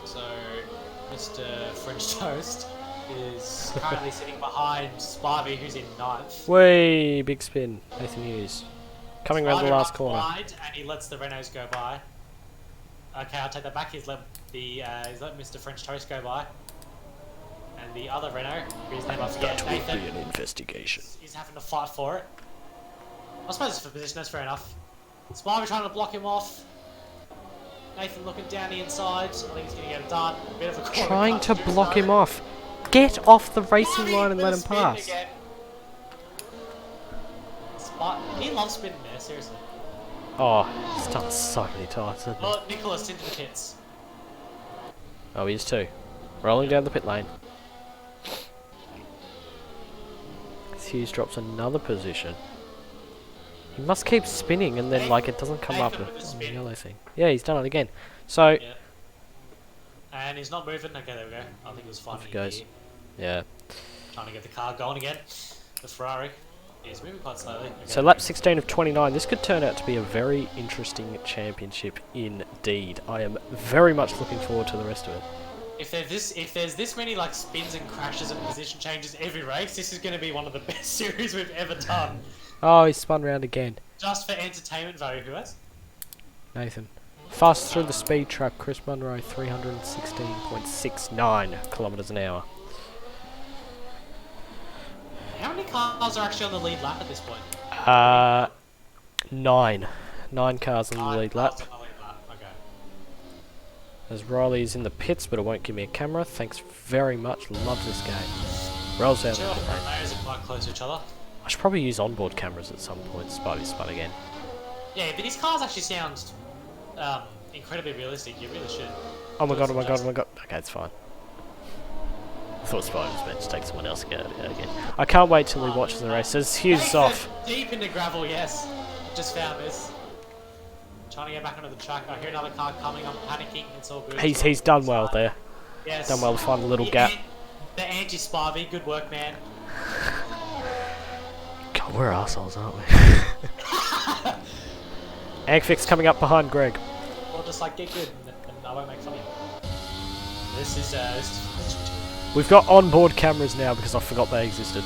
So, Mr. French Toast is currently sitting behind Spivey, who's in 9th. Way big spin, Nathan Hughes. Coming around the last corner. Wide, and he lets the Renaults go by. Okay, I'll take that back. He's let Mr. French Toast go by. And the other Renault, whose name I forget, That Nathan, will be an investigation. is having to fight for it. I suppose it's for position, that's fair enough. Spivey trying to block him off. Nathan looking down the inside. I think he's going to get it done. A bit of a corner Trying cut to do block so. him off. Get off the racing line and With let a him spin pass. again. He loves spinning there, seriously. Oh, he's done so many times, hasn't he? Oh, Nicholas into the pits. Oh, he is too. Rolling down the pit lane. Hughes drops another position. He must keep spinning and then like it doesn't come up Nathan with a on the spin. yellow thing. Yeah, he's done it again. So, Yeah. And he's not moving. Okay, there we go. I think it was fine. off he goes. Yeah. Trying to get the car going again. The Ferrari is moving quite slowly. Okay. So lap 16 of 29, this could turn out to be a very interesting championship indeed. I am very much looking forward to the rest of it. If there's this many like spins and crashes and position changes every race, this is going to be one of the best series we've ever done. Oh, he spun round again. Just for entertainment value, who has? Nathan. Fast through the speed trap, Chris Munro, 316.69 kilometres an hour. How many cars are actually on the lead lap at this point? 9. 9 cars on the Nine lead cars lap. on the lead lap. Okay. As Riley is in the pits, but it won't give me a camera. Thanks very much. Love this game. Rolls down the Two of pit the lane. Renaults are quite close to each other. I should probably use onboard cameras at some point. Spivey spun again. Yeah, but these cars actually sound incredibly realistic. You really should. Oh my do god, oh some my god, oh adjusting. my god. Okay, it's fine. I thought Spivey was meant to take someone else out again. I can't wait till he watches the race. As Hughes is Nathan, off. Deep into gravel, yes. Just found this. Trying to get back onto the track. I hear another car coming. I'm panicking. It's all good. He's done well there. Yes. Done well to find a little gap. The anti-Spivey. Good work, man. God, we're assholes, aren't we? Agfix coming up behind Greg. Or just like get good and I won't make fun of you. This is We've got onboard cameras now because I forgot they existed.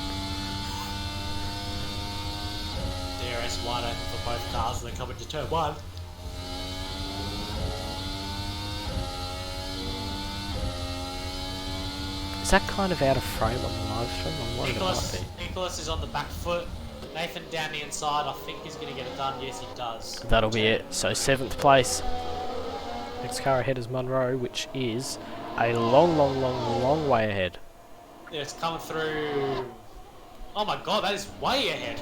DRS wide open for both cars and they're coming to turn 1. Is that kind of out of frame on the live stream? I'm worried it might be. Nicholas is on the back foot. Nathan down the inside. I think he's going to get it done. Yes, he does. That'll be it. So 7th place. Next car ahead is Munro, which is a long way ahead. Yeah, it's coming through. Oh my god, that is way ahead.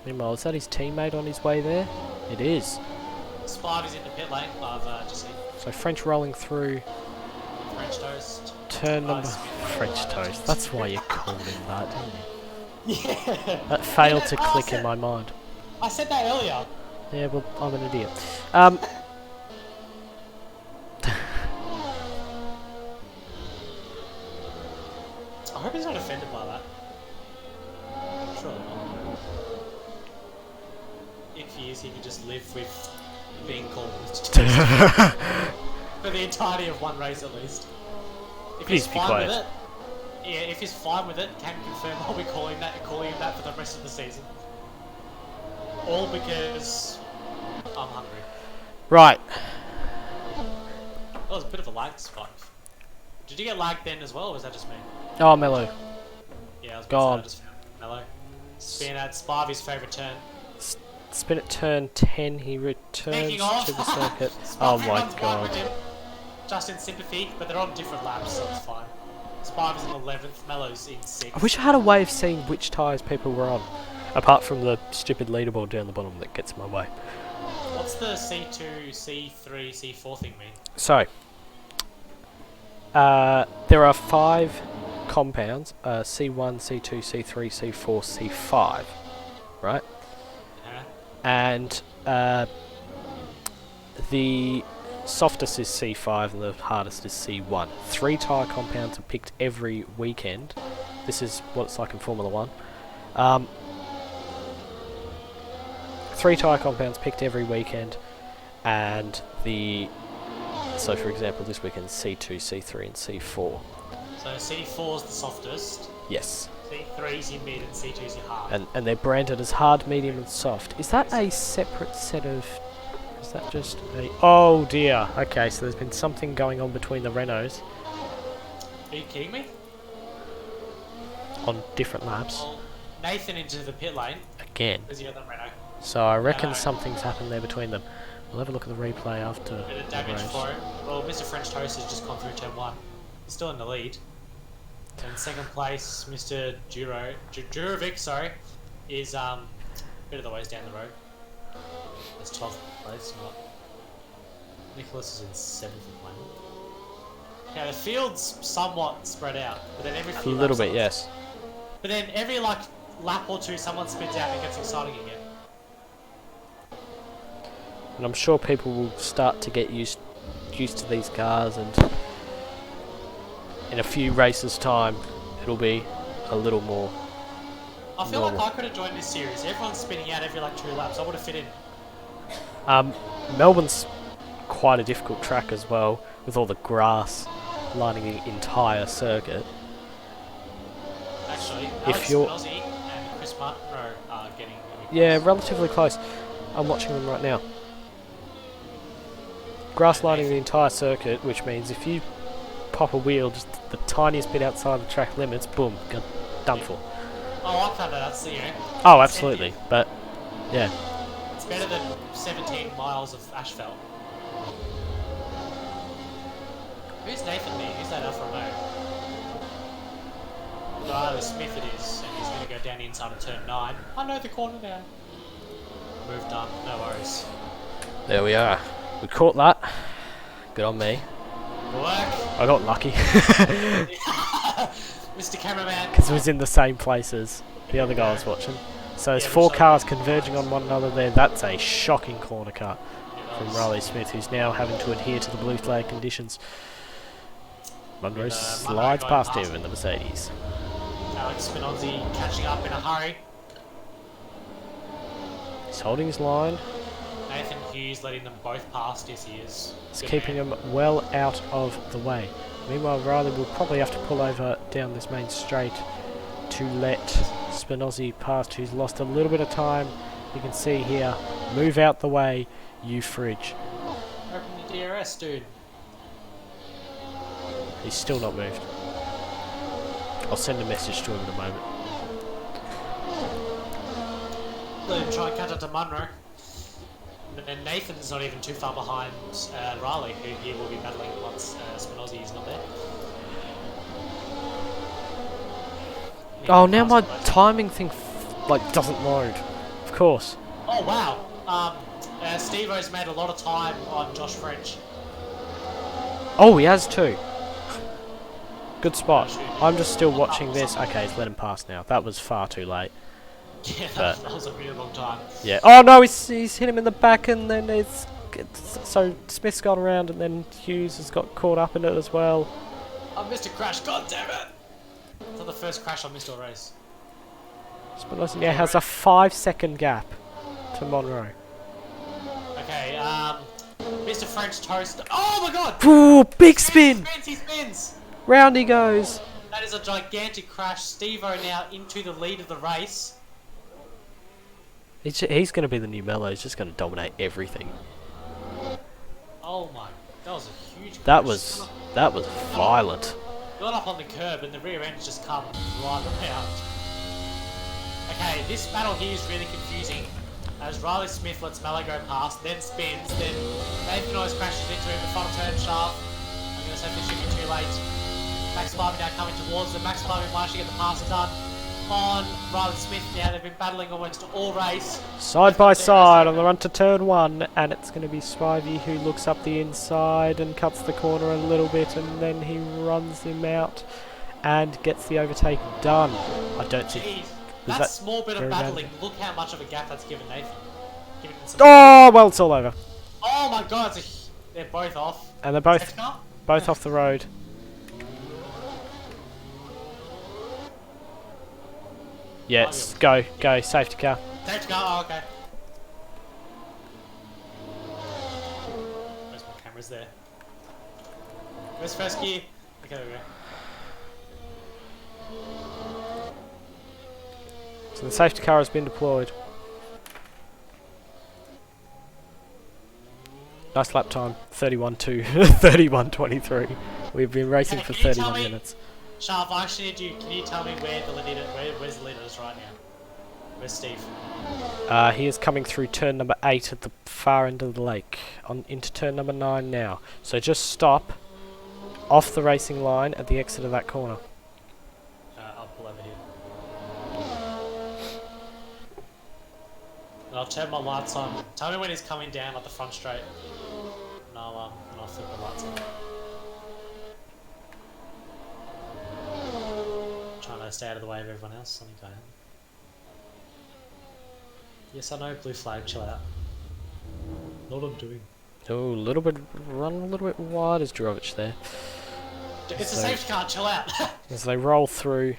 Meanwhile, is that his teammate on his way there? It is. Spivey's in the pit lane. I've just seen So French rolling through French toast. turn number... Nice. French toast. That's why you called him that, didn't you? Yeah. That failed to Oh, I click said- in my mind. I said that earlier. Yeah, well, I'm an idiot. I hope he's not offended by that. Surely not. If he is, he can just live with being called Mr. Toast for the entirety of one race at least. If Please he's be fine quiet. with it, yeah, if he's fine with it, can confirm I'll be calling him that for the rest of the season. All because I'm hungry. Right. That was a bit of a lag spike. Did you get lagged then as well, or was that just me? Oh, Mello. Yeah, I was God. gonna say, I just found Mellow. Spin at Spivey's favourite turn. Spin at turn 10, he returns Taking off. to the circuit. Oh Spivey my runs wide god. with him, just in sympathy, but they're on different laps, so it's fine. Spivey's in 11th, Mellow's in 6th. I wish I had a way of seeing which tyres people were on. Apart from the stupid leaderboard down the bottom that gets in my way. What's the C2, C3, C4 thing mean? So, there are 5 compounds are C1, C2, C3, C4, C5, right? Yeah. And the softest is C5 and the hardest is C1. 3 tyre compounds are picked every weekend. This is what it's like in Formula 1. 3 tyre compounds picked every weekend, and so for example this weekend C2, C3 and C4. So C4 is the softest. Yes. C3 is your mid and C2 is your hard. And they're branded as hard, medium and soft. Is that a separate set of... Is that just a... Oh dear. Okay, so there's been something going on between the Renaults Are you kidding me? on different laps. Well, Nathan into the pit lane Again. because you're the Renault. So I reckon No. something's happened there between them. We'll have a look at the replay after Bit of the damage race. for it. Well, Mr. French Toast has just gone through turn 1. He's still in the lead. In second place, Mr. Jurovic, sorry, is a bit of the ways down the road. That's 12th place, not. Nicholas is in 7th at the moment. Yeah, the field's somewhat spread out, but then every A few little laps bit, yes. But then every lap or two, someone spins out and it gets exciting again. And I'm sure people will start to get used to these cars, and in a few races' time, it'll be a little more. I feel normal. like I could have joined this series. Everyone's spinning out every like 2 laps. I would have fit in. Melbourne's quite a difficult track as well, with all the grass lining the entire circuit. Actually, If Alex you're- Spinozzi and Chris Martinrow are getting really Yeah, close. relatively close. I'm watching them right now. Grass lining the entire circuit, which means if you pop a wheel just the tiniest bit outside the track limits, boom, done for. Oh, I found that. That's, you know, Oh, absolutely. But, yeah. it's better than 17 miles of asphalt. Who's Nathan there? Who's that Alfa Romeo? Riley Smith it is, and he's going to go down the inside of turn 9. I know the corner now. Move done. No worries. There we are. We caught that. Good on me. Good work. I got lucky. Mr. Cameraman. Because it was in the same place as the other guy I was watching. So there's Yeah, 4 which cars converging on one another there. That's a shocking corner cut from Riley Smith, who's now having to adhere to the blue flag conditions. Munro slides going past past him in the Mercedes. Alex Spinozzi catching up in a hurry. He's holding his line. Nathan Hughes letting them both pass. Yes, he is. He's Good keeping man. him well out of the way. Meanwhile, Riley will probably have to pull over down this main straight to let Spinozzi past, who's lost a little bit of time. You can see here, move out the way, you fridge. Open the DRS, dude. He's still not moved. I'll send a message to him in a moment. Let him try and catch up to Munro. And Nathan's not even too far behind Riley, who he will be battling once Spinozzi is not there. Oh, now my timing thing doesn't load. Of course. Oh wow! Steve-O's made a lot of time on Josh French. Oh, he has too. Good spot. I'm just still watching this. Okay, he's let him pass now. That was far too late. Yeah, But- that was a really long time. Yeah. Oh no, he's hit him in the back, and then so Smith's gone around, and then Hughes has got caught up in it as well. I missed a crash, god damn it! It's not the first crash I missed all race. Spinozzi now has a 5-second gap to Monroe. Okay, Mr. French Toast. Oh my god! Ooh, big spin! He spins! Round he goes. That is a gigantic crash. Steve-O now into the lead of the race. He's going to be the new Mello. He's just going to dominate everything. Oh my, that was a huge crash. That was violent. Got up on the curb and the rear end's just come right around. Okay, this battle here is really confusing. As Riley Smith lets Mello go past, then spins, then Nathan always crashes into him, the front turn shaft. I'm going to say this should be too late. Max Barbie now coming towards them. Max Barbie managed to get the pass done on Riley Smith now. They've been battling almost all race. Side by side on the run to turn 1, and it's going to be Spivey who looks up the inside and cuts the corner a little bit, and then he runs him out. and gets the overtake done. I don't think... Jeez, Was that small bit of very battling, bad? look how much of a gap that's given Nathan. Given him some Oh, well, it's all over. Oh my god, they're both off. And they're both Safety car? off the road. Yes, go, safety car. Safety car, oh, okay. Where's my cameras there? Where's first gear? Okay, there we go. So the safety car has been deployed. Nice lap time, 31.2, 31.23. We've been racing for 31 minutes. Sharp, I actually need you. Can you tell me where the leader? Where's the leader is right now? Where's Steve? He is coming through turn number 8 at the far end of the lake, on into turn number 9 now. So just stop off the racing line at the exit of that corner. I'll pull over here. And I'll turn my lights on. Tell me when he's coming down at the front straight. And I'll flip the lights on. Trying to stay out of the way of everyone else. Let me go. Yes, I know, blue flag, chill out. Know what I'm doing. Oh, run a little bit wide as Drovic there. It's a safety car, chill out. As they roll through,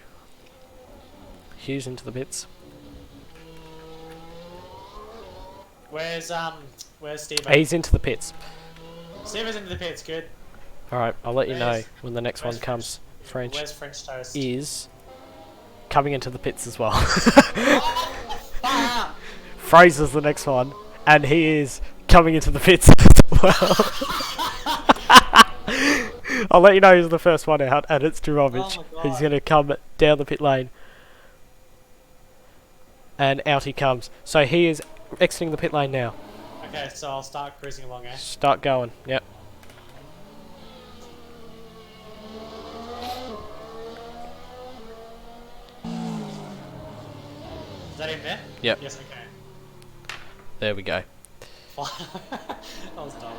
Hughes into the pits. Where's Steve? He's into the pits. Steve is into the pits, good. Alright, I'll let you know when the next one comes. French Where's French toast? is coming into the pits as well. Oh, fire! Fraser's the next one, and he is coming into the pits as well. I'll let you know who's the first one out, and it's Drovic, who's going to come down the pit lane. And out he comes. So he is exiting the pit lane now. Okay, so I'll start cruising along, eh? Start going, yep. Is that him there? Yep. Yes, okay. There we go. That was dumb.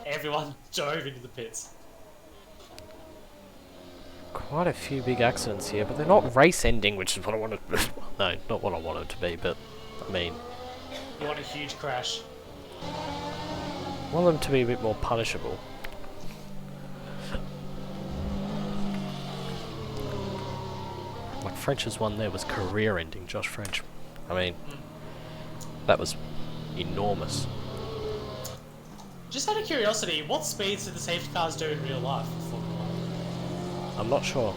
Everyone dove into the pits. Quite a few big accidents here, but they're not race ending, which is what I wanted. No, not what I wanted to be, but I mean, You want a huge crash? I want them to be a bit more punishable. Like French's one there was career-ending, Josh French. I mean, that was enormous. Just out of curiosity, what speeds do the safety cars do in real life? I'm not sure.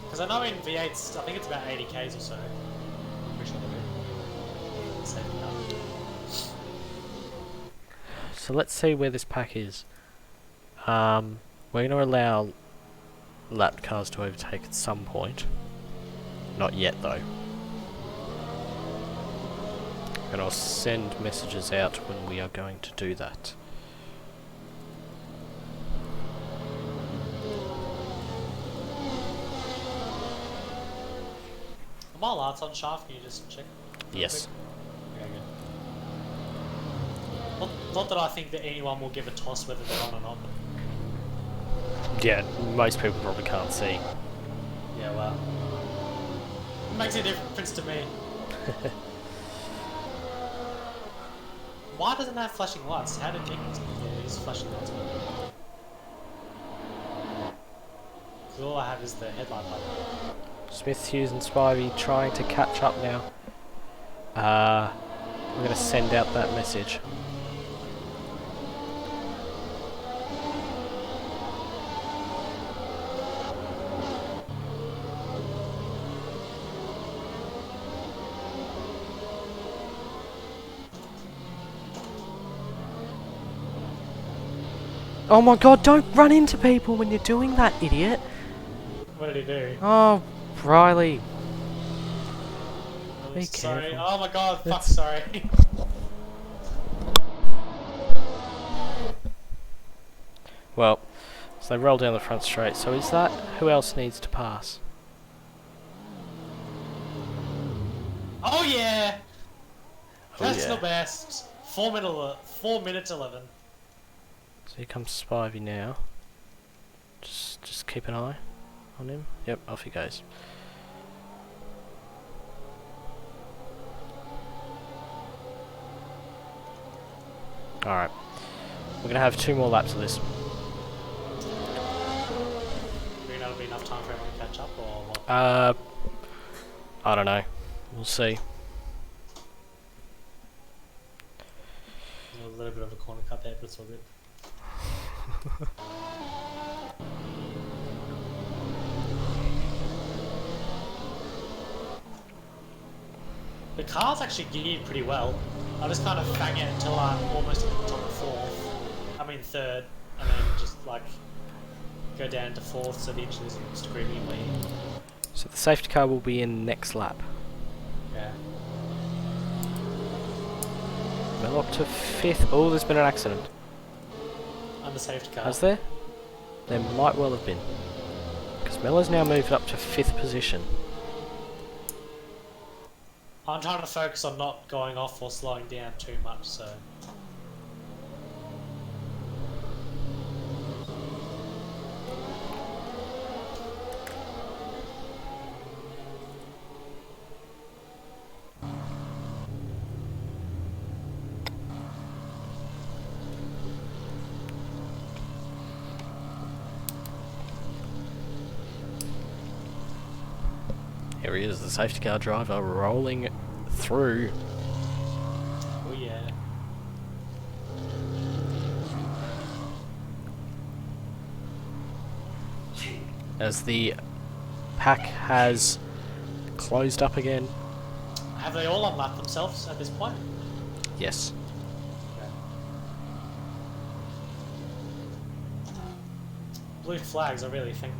Because I know in V8s, I think it's about 80 k's or so. I'm pretty sure they do. Safety car. So let's see where this pack is. We're going to allow lap cars to overtake at some point. Not yet though. And I'll send messages out when we are going to do that. Are my lights on, Shaft? Can you just check? Yes. Okay, good. Not that I think that anyone will give a toss whether they're on or not. Yeah, most people probably can't see. Yeah, well. It makes a difference to me. Why doesn't it have flashing lights? How did Nick use flashing lights? Because all I have is the headlight light. Smith, Hughes and Spivey trying to catch up now. I'm going to send out that message. Oh my god, don't run into people when you're doing that, idiot! What did he do? Oh, Riley. Oh, Be sorry. careful. Oh my god, fuck, sorry. Well, so they roll down the front straight. So is that who else needs to pass? Oh yeah! Oh, Personal yeah. best. 4 minutes 11. So here comes Spivey now. Just just keep an eye on him. Yep, off he goes. Alright. We're going to have 2 more laps of this. Do you think that'll be enough time for everyone to catch up, or what? I don't know. We'll see. A little bit of a corner cut there, but it's all good. The car's actually geared pretty well. I just kind of fang it until I'm almost at the top of 4th. I mean 3rd, and then just like go down to 4th so the engine isn't screaming and bleeding. So the safety car will be in next lap. Yeah. Well, up to 5th. Oh, there's been an accident. On the safety car. Has there? There might well have been. Because Mello's now moved up to 5th position. I'm trying to focus on not going off or slowing down too much, so... Here he is, the safety car driver, rolling through. Oh yeah. As the pack has closed up again. Have they all unlapped themselves at this point? Yes. Blue flags, I really think.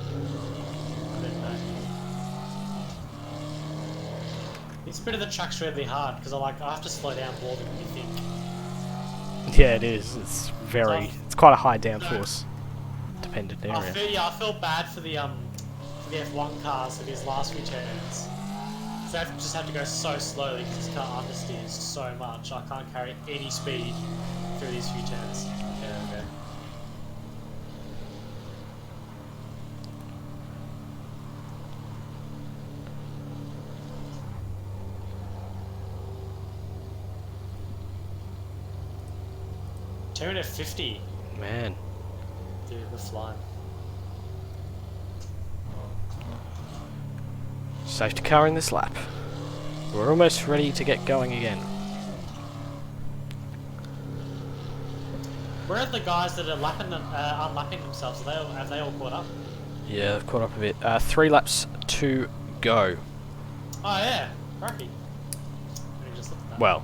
I don't know. This bit of the track's really hard because I have to slow down more than you think. Yeah, it is. It's very. So it's quite a high downforce dependent area. I feel bad for the F1 cars for these last few turns. So I just have to go so slowly because this car understeers so much. I can't carry any speed through these few turns. Yeah, okay. Turn at 50. Man. Dude, we're flying. Safety car in this lap. We're almost ready to get going again. Where are the guys that are unlapping themselves? Have they all caught up? Yeah, they've caught up a bit. 3 laps to go. Oh yeah, cracky. Let me just look at that. Well,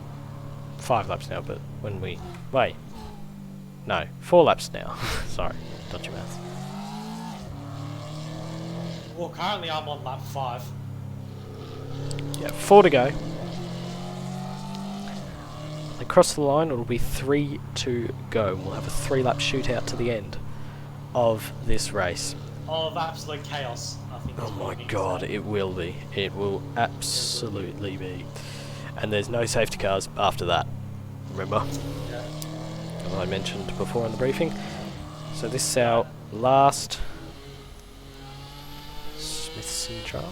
5 laps now, but when we... Wait. No, 4 laps now. Sorry, dodgy math. Well, currently I'm on lap 5. Yeah, 4 to go. Across the line, it'll be 3 to go. We'll have a 3-lap shootout to the end of this race. Of absolute chaos, I think. Oh my god, it will be. It will absolutely be. And there's no safety cars after that. Remember? Yeah. As I mentioned before in the briefing. So this is our last Smithson drama.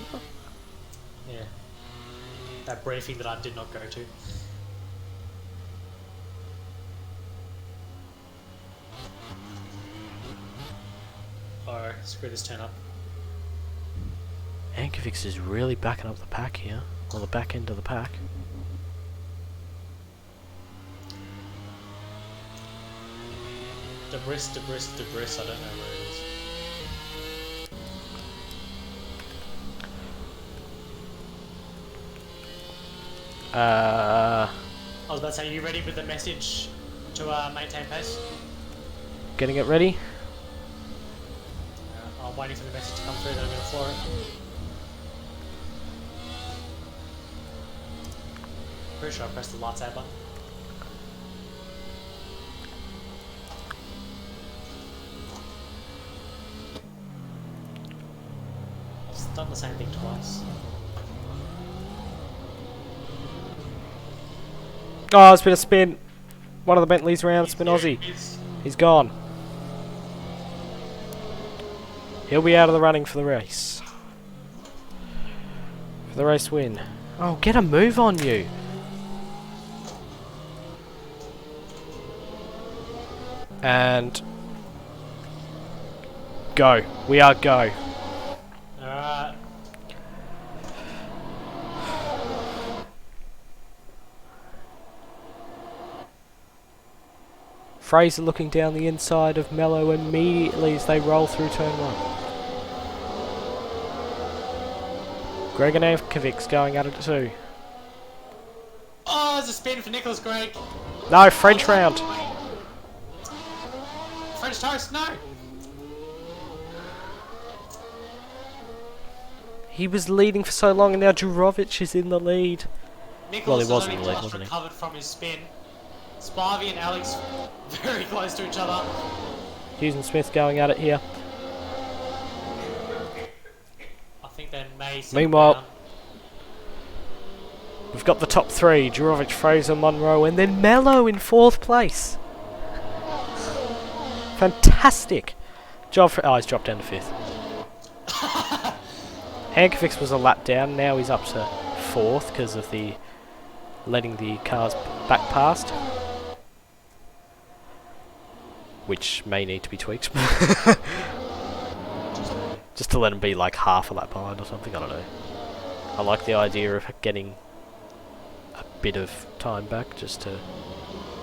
Yeah. That briefing that I did not go to. Oh, screw this turn up. Ankovics is really backing up the pack here. Or the back end of the pack. Debris, I don't know where it is. I was about to say, are you ready with the message to maintain pace? Getting it ready? I'm waiting for the message to come through, then I'm going to floor it. Pretty sure I pressed the lightsaber button. I've done the same thing twice. Oh, it's been a spin. One of the Bentleys round, Spinozzi. He's gone. He'll be out of the running for the race. For the race win. Oh, get a move on you! And... go. We are go. Alright. Fraser looking down the inside of Mello immediately as they roll through turn 1. Greg and Avkovic's going at it too. Oh, there's a spin for Nicholas Greg. No, French round. French toast, no. He was leading for so long and now Jurovic is in the lead. Nicholas Well, he was in the lead, just wasn't he? recovered from his spin. Spivey and Alex very close to each other. Hughes and Smith going at it here. I think they may settle Meanwhile, down. we've got the top 3. Jurovic, Fraser, Munro, and then Mello in 4th place. Fantastic. Job for... oh, he's dropped down to 5th. Hankovic was a lap down. Now he's up to 4th because of the... letting the cars back past. Which may need to be tweaked. Just to let them be like half a lap behind or something, I don't know. I like the idea of getting a bit of time back just to...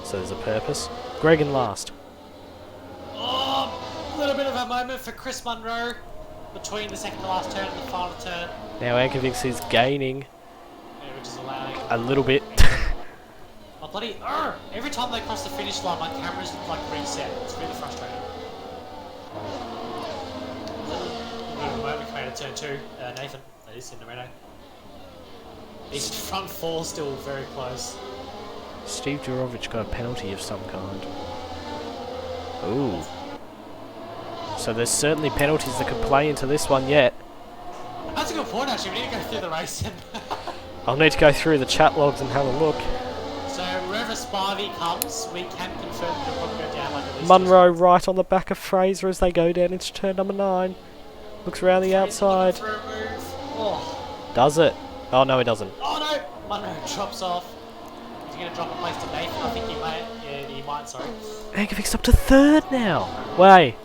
so there's a purpose. Greg in last. Oh, a little bit of a moment for Chris Munro between the second to last turn and the final turn. Now Ankovic is gaining Yeah, which is allowing a little bit. oh, bloody every time they cross the finish line, my camera's like reset. It's really frustrating. We made a turn 2. Nathan, that is in the Renault. His front 4 still very close. Steve Jurovic got a penalty of some kind. Ooh. So there's certainly penalties that could play into this one yet. That's a good point actually, we need to go through the race. I'll need to go through the chat logs and have a look. So wherever Spivey comes, we can confirm that it'll probably go down like at least Munro right on the back of Fraser as they go down into turn number 9. Looks around the outside. For a move. Oh. Does it? Oh no, it doesn't. Oh no! Munro drops off. He's going to drop a place to Nathan. I think he might. Yeah, he might, sorry. Ankovic's up to 3rd now.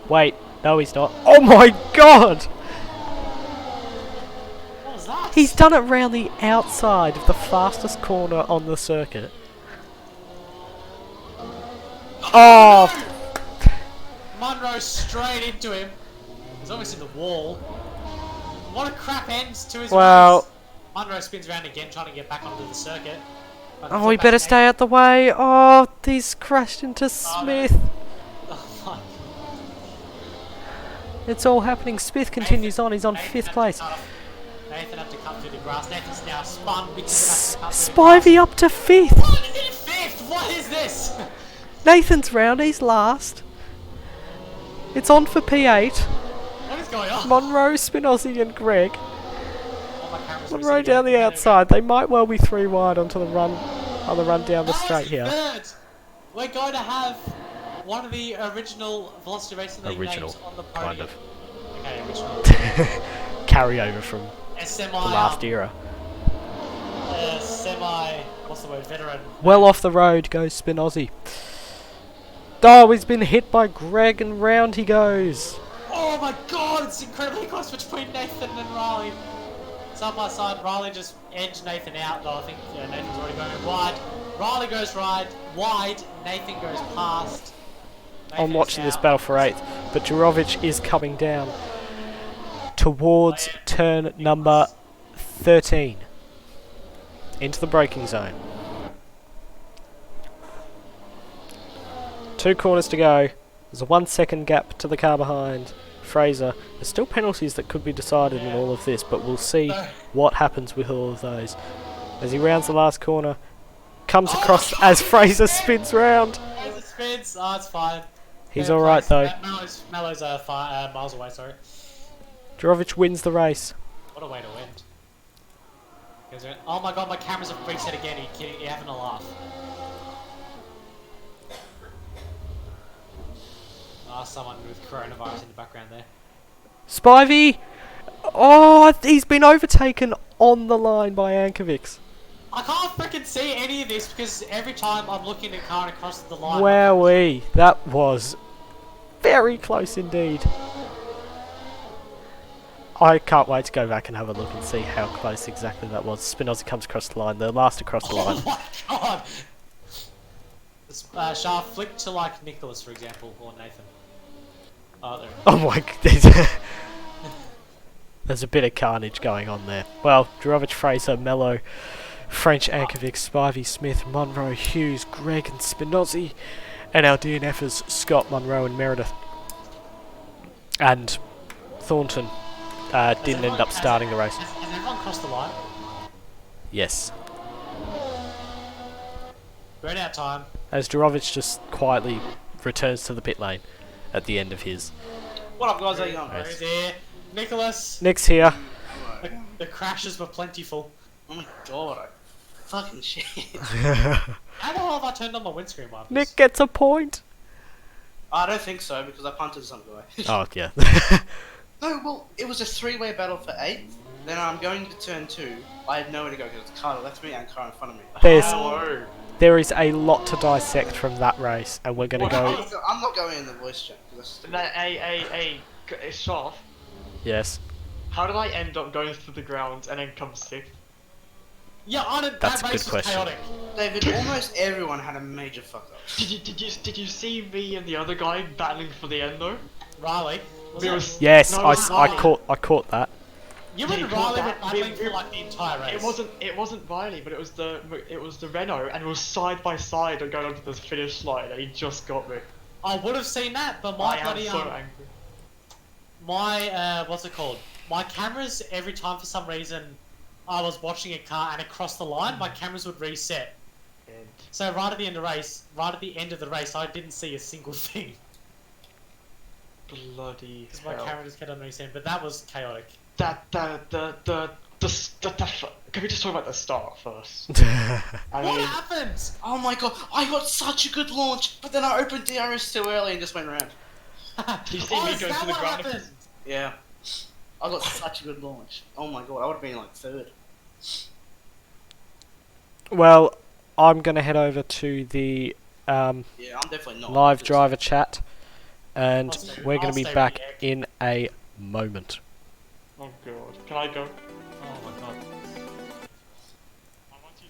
Wait. No, he's not. Oh my god! What was that? He's done it round the outside of the fastest corner on the circuit. Oh! Munro straight into him. He's almost in the wall. What a crap end to his Well... race. Munro spins around again, trying to get back onto the circuit. oh, we better stay out the way. Oh, he's crashed into Smith. Oh my. It's all happening. Smith continues on. He's on 5th place. Nathan had to cut through the grass. Nathan's now spun because Spivey up to 5th. What is it 5th? What is this? Nathan's round. He's last. It's on for P8. What is going on? Monroe, Spinozzi and Greg. Oh, my camera's Monroe resetting down the again. outside. They might well be 3 wide onto the run. On the run down the straight here. Third. We're going to have one of the original Velocity Racing League names on the podium. kind of. Okay, original. Carryover from A semi. the last era. What's the word? Veteran. Well off the road goes Spinozzi. Oh, he's been hit by Greg and round he goes. Oh my god, it's incredibly close between Nathan and Riley. Side by side, Riley just edged Nathan out, though I think Nathan's already going wide. Riley goes wide, Nathan goes past. I'm watching this battle for 8th, but Jurovic is coming down towards turn number 13 into the braking zone. 2 corners to go. There's a 1 second gap to the car behind Fraser. There's still penalties that could be decided in all of this, but we'll see what happens with all of those. As he rounds the last corner, comes across as Fraser spins round. Fraser spins, oh, it's fine. He's alright though. Mello's miles away, sorry. Jurovic wins the race. What a way to win. Oh my god, my cameras have reset again. Are you kidding? You're having a laugh. Someone with coronavirus in the background there. Spivey! Oh, he's been overtaken on the line by Ankovics. I can't freaking see any of this because every time I'm looking at car and across the line. Wowee, that was very close indeed. I can't wait to go back and have a look and see how close exactly that was. Spinozzi comes across the line, the last across the line. Oh my god! Shaft, flick to like Nicholas, for example, or Nathan. Oh, there. Oh my god. There's a bit of carnage going on there. Well, Drovic, Fraser, Mello, French, Ankovic, Spivey, Smith, Munro, Hughes, Greg and Spinozzi, and our DNFers Scott, Munro and Meredith. And Thornton didn't end up starting the race. Has everyone crossed the line? Yes. Burn out time. As Drovic just quietly returns to the pit lane at the end of his. What up, guys? How you going? Who's here? Nicholas. Nick's here. The crashes were plentiful. Oh my god. Fucking shit. How the hell have I turned on my windscreen wipers? Nick gets a point. I don't think so because I punted some guy. Oh, yeah. No, well, it was a three-way battle for 8th. Then I'm going to turn 2. I had nowhere to go because it's car left me and car in front of me. There is a lot to dissect from that race, and we're going to go... I'm not going in the voice chat. Hey, Shaft, Yes. how did I end up going through the ground and then come 6th? Yeah, That's that a race good was question. chaotic. David, almost everyone had a major fuck up. Did you see me and the other guy battling for the end though? Riley. Was We it? was- Yes, No, I, it's I not. caught that. You Yeah, and you Riley were caught that. battling for like the entire race. It wasn't Riley, but it was the Renault, and we were side by side and going onto the finish line, and he just got me. I would have seen that, but I my am bloody so angry. my what's it called? My cameras every time for some reason I was watching a car and across the line, my cameras would reset. And So right at the end of the race, I didn't see a single thing bloody because my hell. camera just kept on resetting. But that was chaotic. Can we just talk about the start first? I What mean, happened? Oh my god, I got such a good launch, but then I opened DRS too early and just went round. do you see Oh, me is going that to the what ground? happened? Yeah. I got such a good launch. Oh my god, I would have been like 3rd. Well, I'm going to head over to the Yeah, I'm definitely not. live Just- driver chat, and I'll stay- we're going I'll to be stay with back the egg. in a moment. Oh god, can I go? Oh my god. I want you.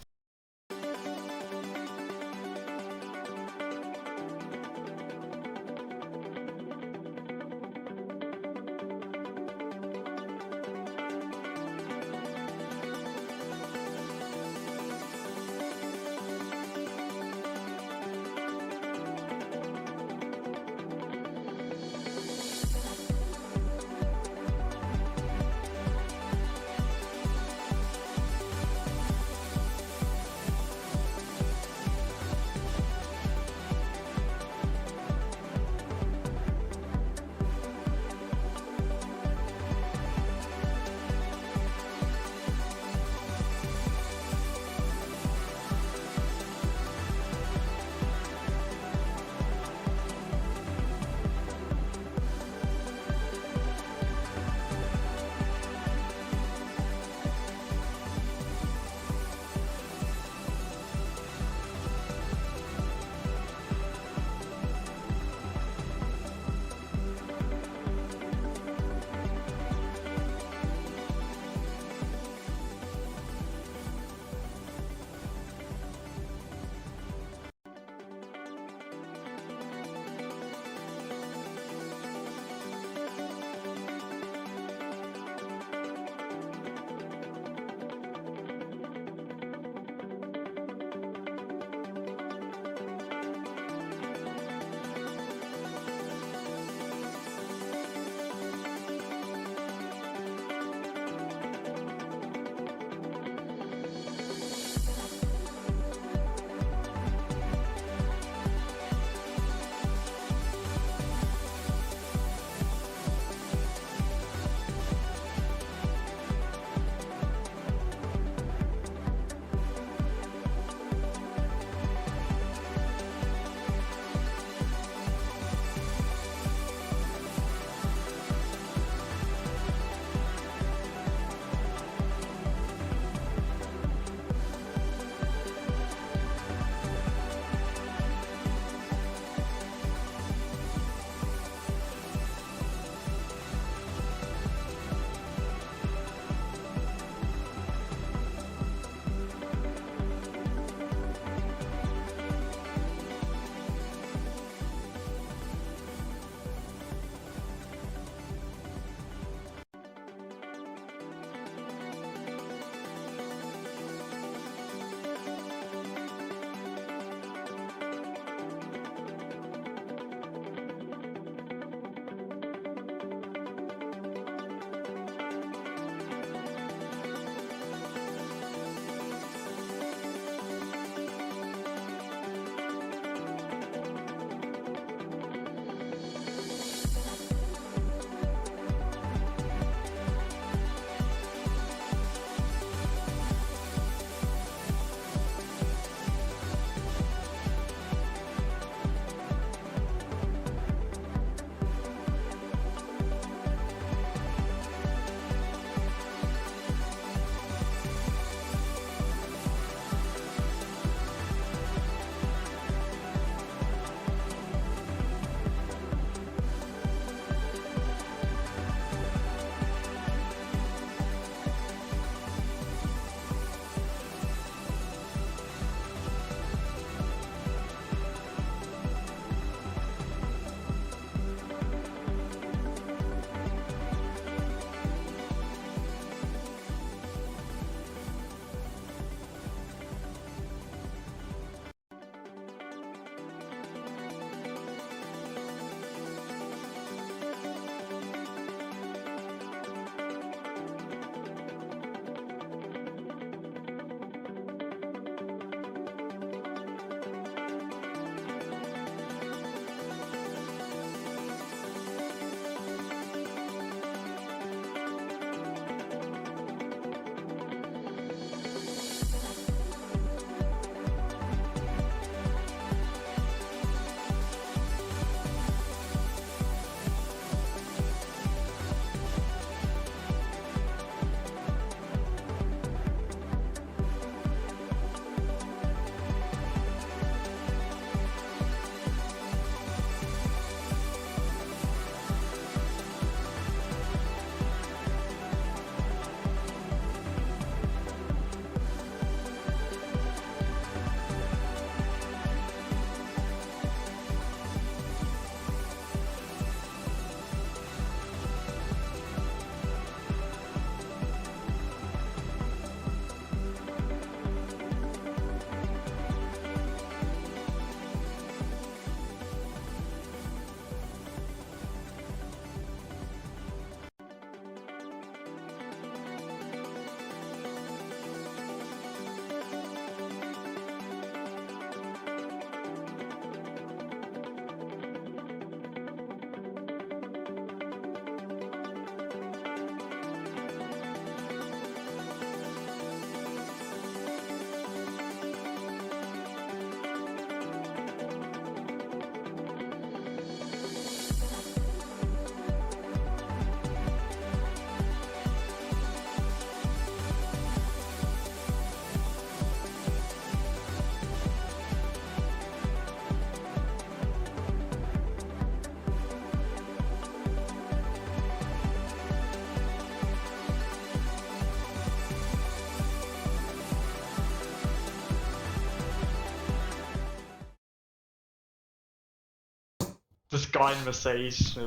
This guy in Mercedes.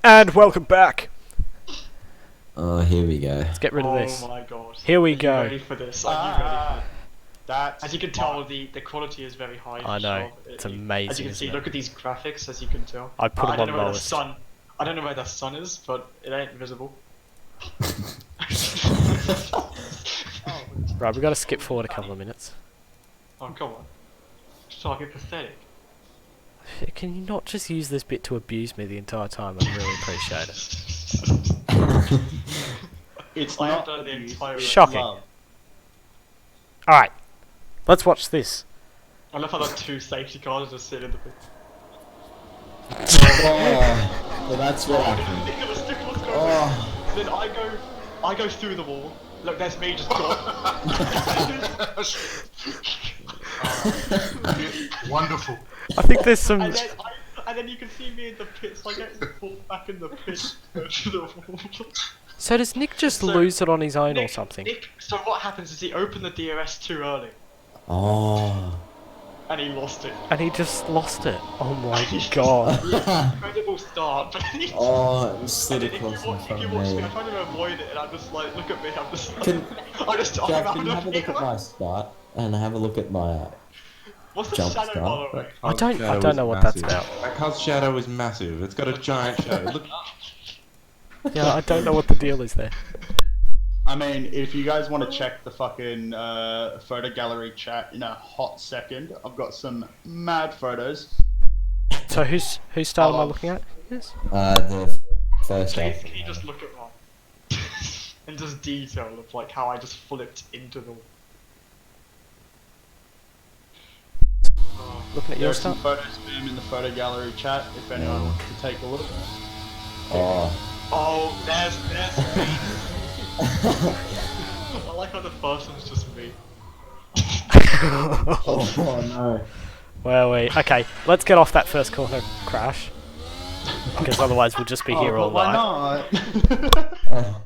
And welcome back. Oh, here we go. Let's get rid of this. Oh my god. Here we Are go. you ready for this? Are you ready for it? That's As you can tell, the quality is very high. I know. So It's amazing. As you can see, isn't it? look at these graphics. As you can tell. I put I them don't on know where the lowest. sun. I don't know where the sun is, but it ain't visible. Right, we got to skip forward a couple of minutes. Oh come on. So I get pathetic. Can you not just use this bit to abuse me the entire time? I really appreciate it. It's I have not done the abuse, entire. it's Shocking. love. Alright, let's watch this. I love how the 2 safety cars just sit in the pit. Oh, well, that's what happened. Oh, Then I go through the wall. Look, there's me just gone. wonderful. I think there's some... and then you can see me in the pits. I get pulled back in the pit to the wall. So does Nick just So, lose it on his own or something? So what happens is he opened the DRS too early, oh. and he lost it. And he just lost it. Oh my god. Incredible start, but then he Oh, it was slid and then across in if front you of watch me, me. I'm trying to avoid it, and I'm just like, look at me, I'm just like, Can, I just talk Jack, about can you have a look at my start and have a look at my What's the jump shadow, start? by the way? I don't Shadow know is what that's massive. about. That car's shadow is massive. It's got a giant shadow. Look, Yeah, I don't know what the deal is there. I mean, if you guys want to check the fucking photo gallery chat in a hot second, I've got some mad photos. So whose style am I looking at? Yes. the first Please, half. can you just look at mine? And just detail of like how I just flipped into the. Looking at your There's some stuff. photos of him in the photo gallery chat if anyone wants to take a look. Oh. Oh, there's me. I like how the first one's just me. Oh no. Well, okay, let's get off that first corner crash. Because otherwise we'll just be here all why night. not?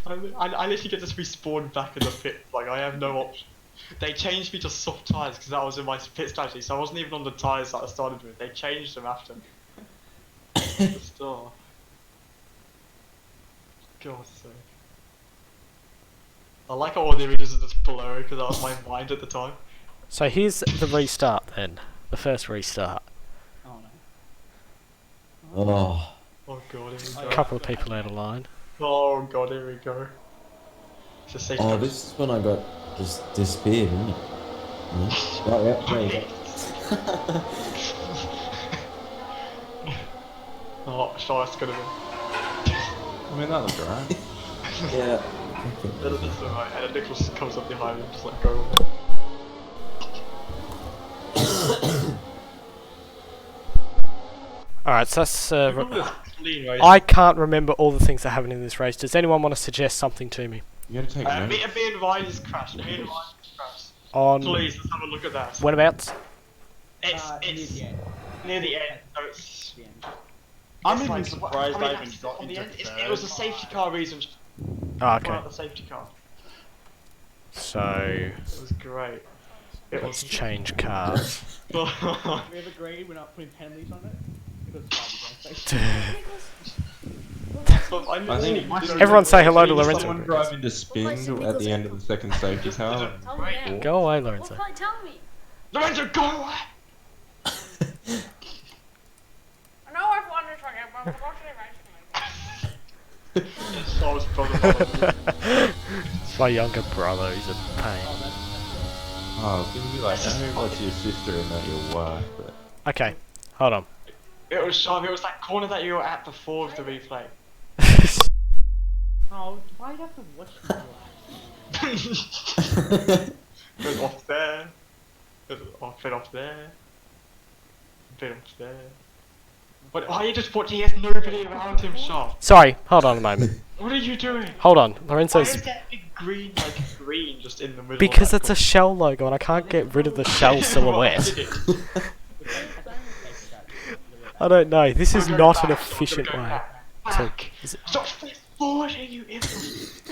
I literally get to respawn back in the pit. Like I have no option. They changed me to soft tires because that was in my pit strategy. So I wasn't even on the tires that I started with. They changed them after. Still. God's sake. I like how all the images are just blurry because that was my mind at the time. So here's the restart then. The first restart. Oh. Oh god, here we A go. couple of people out of line. Oh god, here we go. It's a safe Oh, this is when I got just disappeared, isn't it? Oh, yeah, there you go. Oh, sure, it's gonna be. I mean, that looks alright. Yeah. That's alright, and then Nicholas comes up behind me and just like go. Alright, so that's... Look at this clean race. I can't remember all the things that happen in this race. Does anyone want to suggest something to me? You gotta take notes. Me and Ryan's crashed. Me and Ryan's crashed. On... Please, let's have a look at that. Whenabouts? It's near the end, so it's... I'm it's even like- surprised I even that's got on the into end. third. It was a safety car reason. Oh, okay. Well, the safety car. So... It was great. It Let's was... change cars. We have agreed we're not putting penalties on it because I think Everyone say hello to someone Lorenzo. drive into spin at the end of the second safety car. Tell me now. Go away, What Lorenzo. part? Tell me. Lorenzo, go away! I know I've won this again, but I'm watching racing. I was brother. My younger brother, he's a pain. Oh, I was gonna be like, I know what's your sister and not your wife, but... Okay, hold on. It was sharp. It was that corner that you were at before of the replay. Oh, why do you have to watch me live? It was off there. It was off, bit off there. Bit off there. But why are you just watching? He has nobody around him, Sharp. Sorry, hold on a moment. What are you doing? Hold on, Why Lorenzo's... is that big green, green just in the middle? Because of it's a shell logo and I can't get rid of the shell silhouette. I don't know, this is not an efficient way. So, is Stop fast forwarding, you idiot!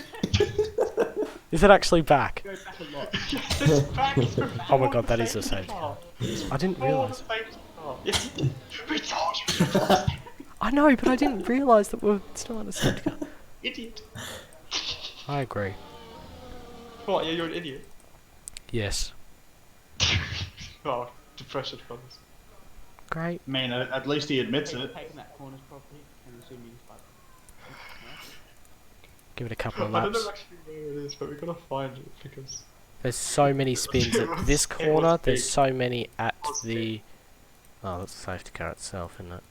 it actually back? Go back a lot. Yes, it's back. Oh my god, that is a safety car. I didn't realise. Yes, you did. We told you. I know, but I didn't realise that we're still on a safety car. Idiot. I agree. What? Yeah, you're an idiot. Yes. Oh, depression brothers. Great. I mean, at least he admits it. Taking that corners properly and assuming he's like. Give it a couple of I don't laps. know actually where it is, but we gotta find it because. There's so many spins It at was- this it was corner. There's big. so many at It was the. Oh, that's the safety car itself, isn't it?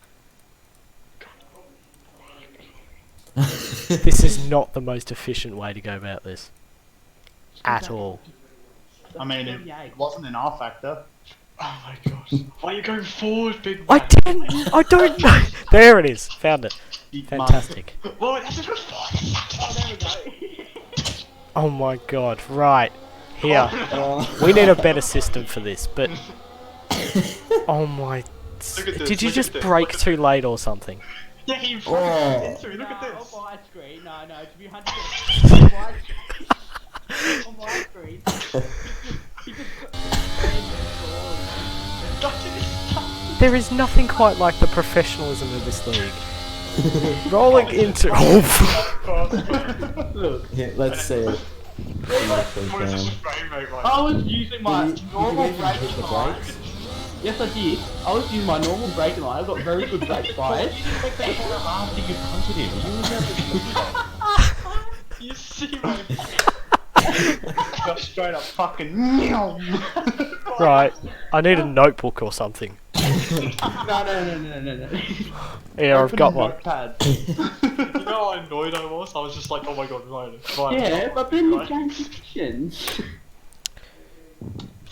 This is not the most efficient way to go about this. At all. I mean, it wasn't in our factor. Oh my gosh. Why are you going forward, big man? I didn't! I don't know! There it is! Found it. Fantastic. Well, that's a good forward. Oh, there we go. Oh my god, right. Here. We need a better system for this, but... Oh my... Look at this, Did you look at just this, brake look at too late or something? Yeah, he Oh. into it. Look at Nah, this. On my screen, no, to be 100%. On my screen. He just There is nothing quite like the professionalism of this league. Rolling into... Oh, Look. Yeah, let's say it. What is this rainbow, I man? was using my Did you normal even hit braking the line. brakes? Yes, I did. I was using my normal braking line. I've got very good brake bias. After you punted him, you You see my Just straight up fucking. right. I need a notebook or something. No. Yeah, I've got one. Notepad. You know how annoyed I was? I was just like, oh my god, Ryan. Yeah, but then you gain positions.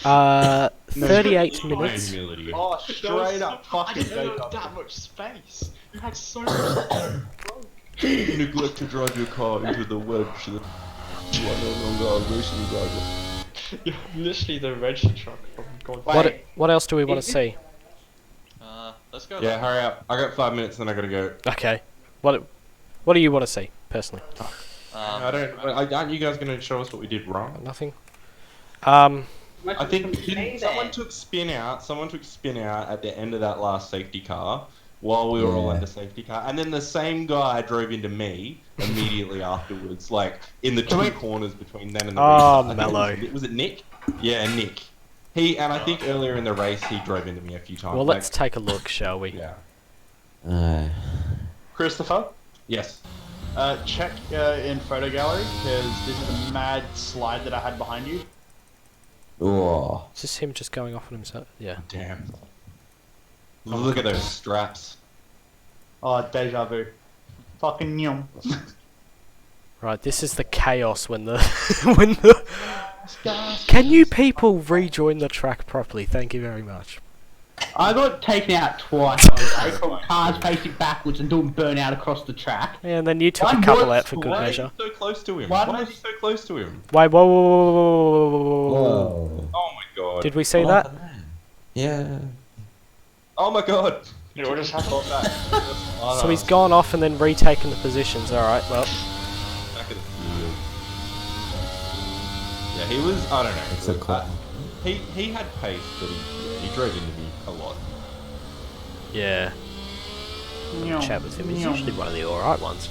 38 My minutes. humility. Oh, straight up I fucking didn't know there was bacon. that much space. You had so much. You neglect to drive your car into the wedge that you are no longer a racing driver. You're literally the reg truck from God. What else do we want to see? Let's go. Yeah, hurry up. I got 5 minutes, then I gotta go. Okay. What do you want to see, personally? Aren't you guys gonna show us what we did wrong? Nothing? I think someone took spin out at the end of that last safety car while we were all in the safety car, and then the same guy drove into me immediately afterwards, like in the two corners between then and the Oh, restart. mellow. Was it Nick? Yeah, Nick. I think earlier in the race he drove into me a few times. Well, let's take a look, shall we? Yeah. Christopher, Yes. check in photo gallery because this is a mad slide that I had behind you. Oh. Is this him just going off on himself? Yeah. Damn. Look at those straps. Oh, deja vu. Fucking yum. Right, this is the chaos when the... when the... Can you people rejoin the track properly? Thank you very much. I got taken out twice. I was from cars facing backwards and doing burnout across the track. Yeah, and then you took One a couple was out for good slow. measure. So close to him. One Why was- is he so close to him? Wait, whoa, whoa, whoa, whoa, whoa, whoa, whoa. Whoa. Oh my god. Did we see that? Yeah. Oh my god. You know what just happened? So he's gone off and then retaken the positions. Alright, well. Back in the field. Yeah, he was. I don't know. It's a clock. He had pace, but he drove into me a lot. Yeah. Chat with him. He's usually one of the alright ones.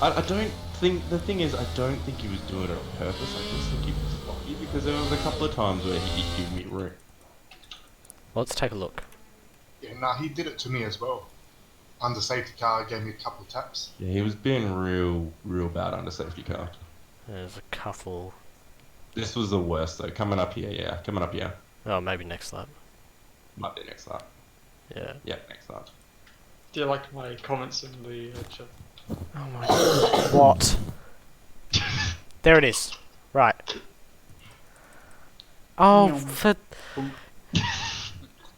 I don't think the thing is I don't think he was doing it on purpose. I just think he was lucky because there was a couple of times where he did give me room. Well, let's take a look. Yeah, nah, he did it to me as well. Under safety car, gave me a couple of taps. Yeah, he was being real bad under safety car. There's a couple. This was the worst though. Coming up here, yeah. Coming up here. Oh, maybe next lap. Might be next lap. Yeah. Yeah, next lap. Do you like my comments in the chat? Oh my god. What? There it is. Right. Oh, for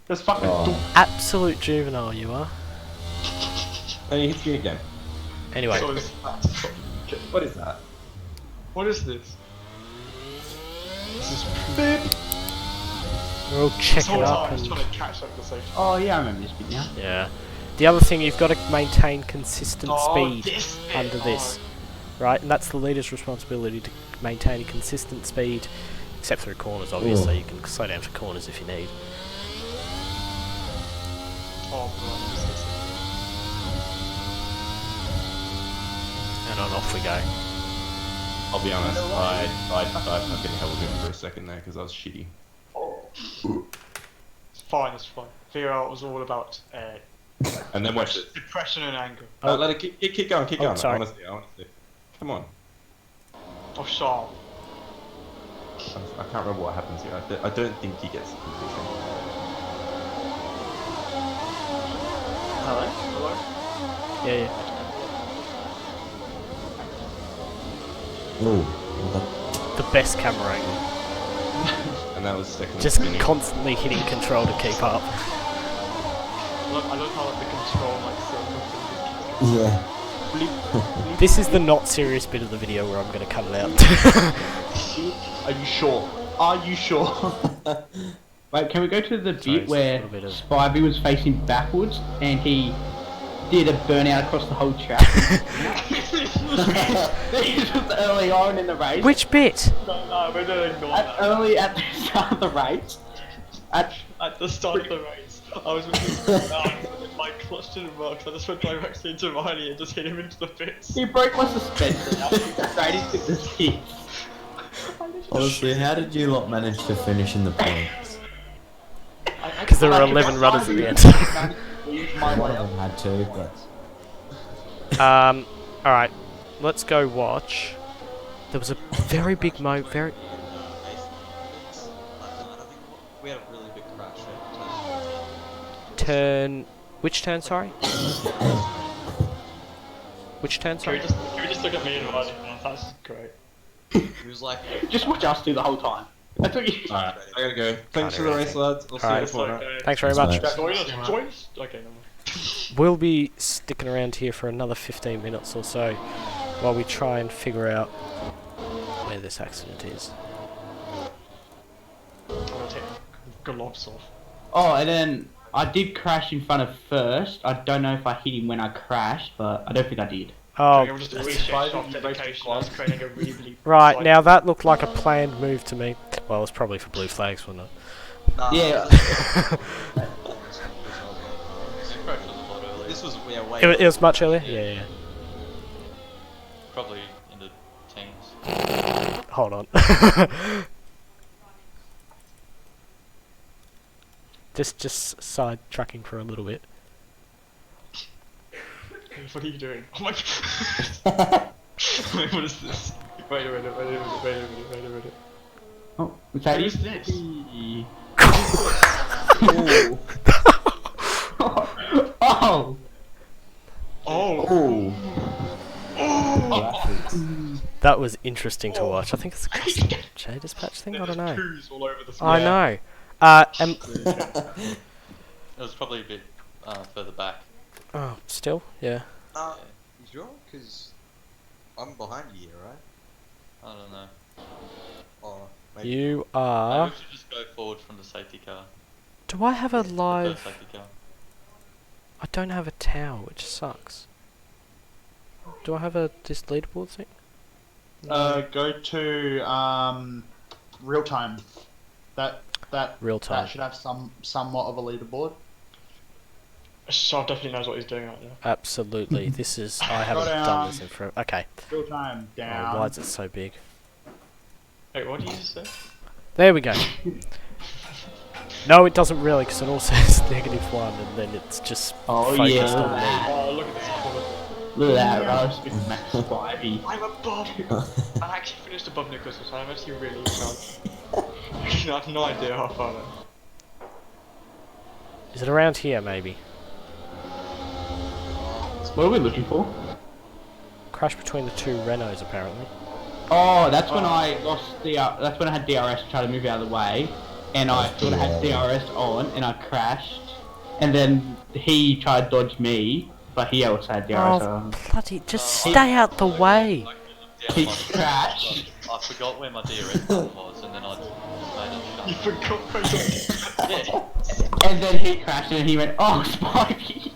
Just fucking. absolute juvenile you are. And he hits me again. Anyway. So is that. What is that? What is this? This is We're all this checking whole up time I was and... trying to catch up the safety. Oh yeah, I remember this bit now. Yeah. The other thing, you've got to maintain consistent speed this bit. under this. Right? And that's the leader's responsibility, to maintain a consistent speed Except through corners, obviously. You can slow down for corners if you need. Oh, And on off we go. I'll be honest, I fucking held him for a second there because I was shitty. it's fine. Vera was all about And then watch it. depression and anger. Let it keep going, keep going. Sorry. I wanna see. Come on. Oh, sharp. I can't remember what happens here. I don't think he gets the position. Hello? Yeah. Oh, The best camera angle. And that was second. Just spinning. constantly hitting control to keep up. I love how the control, like, yeah. This is the not serious bit of the video where I'm going to cut it out. Are you sure? Are you sure? Wait, can we go to the Sorry, bit where it's a little bit of- Spivey was facing backwards and he did a burnout across the whole track? This was early on in the race. Which bit? No, we're doing that. Early at the start of the race. At the start of the race, I was with my clutch didn't work, so I just went directly into Riley and just hit him into the pits. He broke my suspension. I was straight into the seats. Honestly, how did you lot manage to finish in the points? Because there were 11 runners at the end. One of them had to, but Alright, let's go watch. There was a very big very... We had a really big crash Turn... Which turn, sorry? Which turn, Can sorry? we just look at me and Riley? That's great. He was like, Just watch us do the whole time. That's what you. Alright, I gotta go. Thanks for the race, lads. I'll see you Alright. tomorrow. Thanks very much. Thanks, Join us? Okay, no more. We'll be sticking around here for another 15 minutes or so while we try and figure out where this accident is. I'm gonna take gloves off. Oh, and then I did crash in front of first. I don't know if I hit him when I crashed, but I don't think I did. Oh, I'm just a reshape of dedication. I was creating a really right, now that looked like a planned move to me. Well, it was probably for blue flags, wasn't it? Yeah. this was way It was much earlier? Yeah. probably in the teens. Hold on. just sidetracking for a little bit. What are you doing? Oh my god! Wait, what is this? Wait a minute. Oh, was that Who it? is this? Oh! Oh! That was interesting to watch. I think it's a custom J dispatch thing. I don't know. Poos all over the I know. It was probably a bit further back. Oh, still, yeah. You sure? Because I'm behind you here, right? I don't know. Or maybe You maybe are. we should just go forward from the safety car. Do I have a The first live? safety car. I don't have a tower, which sucks. Do I have this leaderboard thing? Go to real time. That Real time. That should have somewhat of a leaderboard. Shav definitely knows what he's doing right now. Absolutely. This is. I haven't Got done this in forever. Okay. Real time down. Oh, why is it so big? Wait, what did you just say? There we go. No, it doesn't really, because it all says -1, and then it's just Oh, focused yeah. on me. Oh, look at this quality. Look at that, Rush with Max Spivey. I'm above. I actually finished above Nicholas, so I'm actually really proud. I have no idea how far I am. Is it around here, maybe? What are we looking for? Crash between the two Renaults, apparently. Oh, that's when I lost the. That's when I had DRS to try to move out of the way, and I thought I had DRS on, and I crashed, and then he tried to dodge me, but he also had DRS Oh, on. bloody! Just stay out the way. He crashed. I forgot where my DRS button was, and then I just made it shut. You forgot where you Yeah. And then he crashed, and he went, "Oh, Spivey."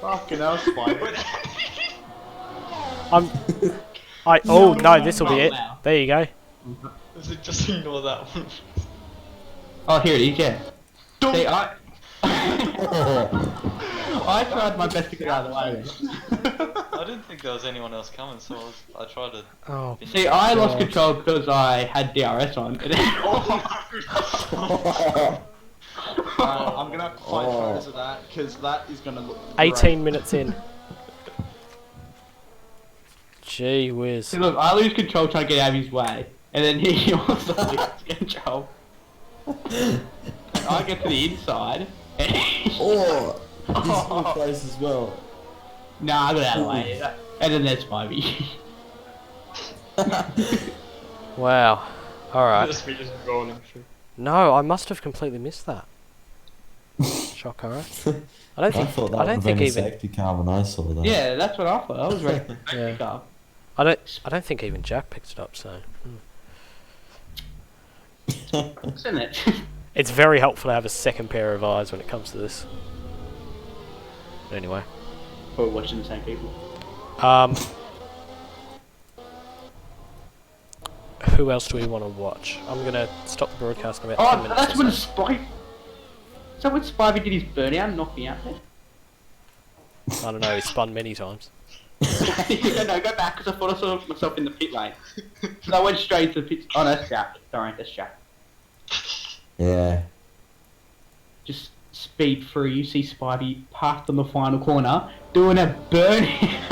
Fucking hell, Spike. Oh no, this will be it. There you go. Just ignore that one. Oh, here it is, yeah. See, I tried my best to get out of the way. I didn't think there was anyone else coming, so I tried to. Oh. See, I lost control because I had DRS on. And then I'm gonna have to find photos of that because that is gonna look. 18 minutes in. Gee whiz. See, look, I lose control trying to get out of his way, and then he also loses control. And I get to the inside. And Oh, this is real close as well. Nah, I got out of the way. And then there's Spivey. Wow. Alright. Just me just rolling through. No, I must have completely missed that. Shocker, right? I don't think. thought that I don't would think have been a even. safety car when I saw that. Yeah, that's what I thought. I was ready to Yeah. pick up. I don't think even Jack picked it up. So. Isn't it? It's very helpful to have a second pair of eyes when it comes to this. Anyway. We're watching the same people. Who else do we want to watch? I'm gonna stop the broadcast in about 10 minutes. That's when Spivey. Is that when Spivey did his burnout and knocked me out there? I don't know. He spun many times. No, go back because I thought I saw myself in the pit lane. So I went straight to the pit. Oh no, that's Jack. Sorry, that's Jack. Yeah. Just speed through. You see Spivey parked on the final corner doing a burnout.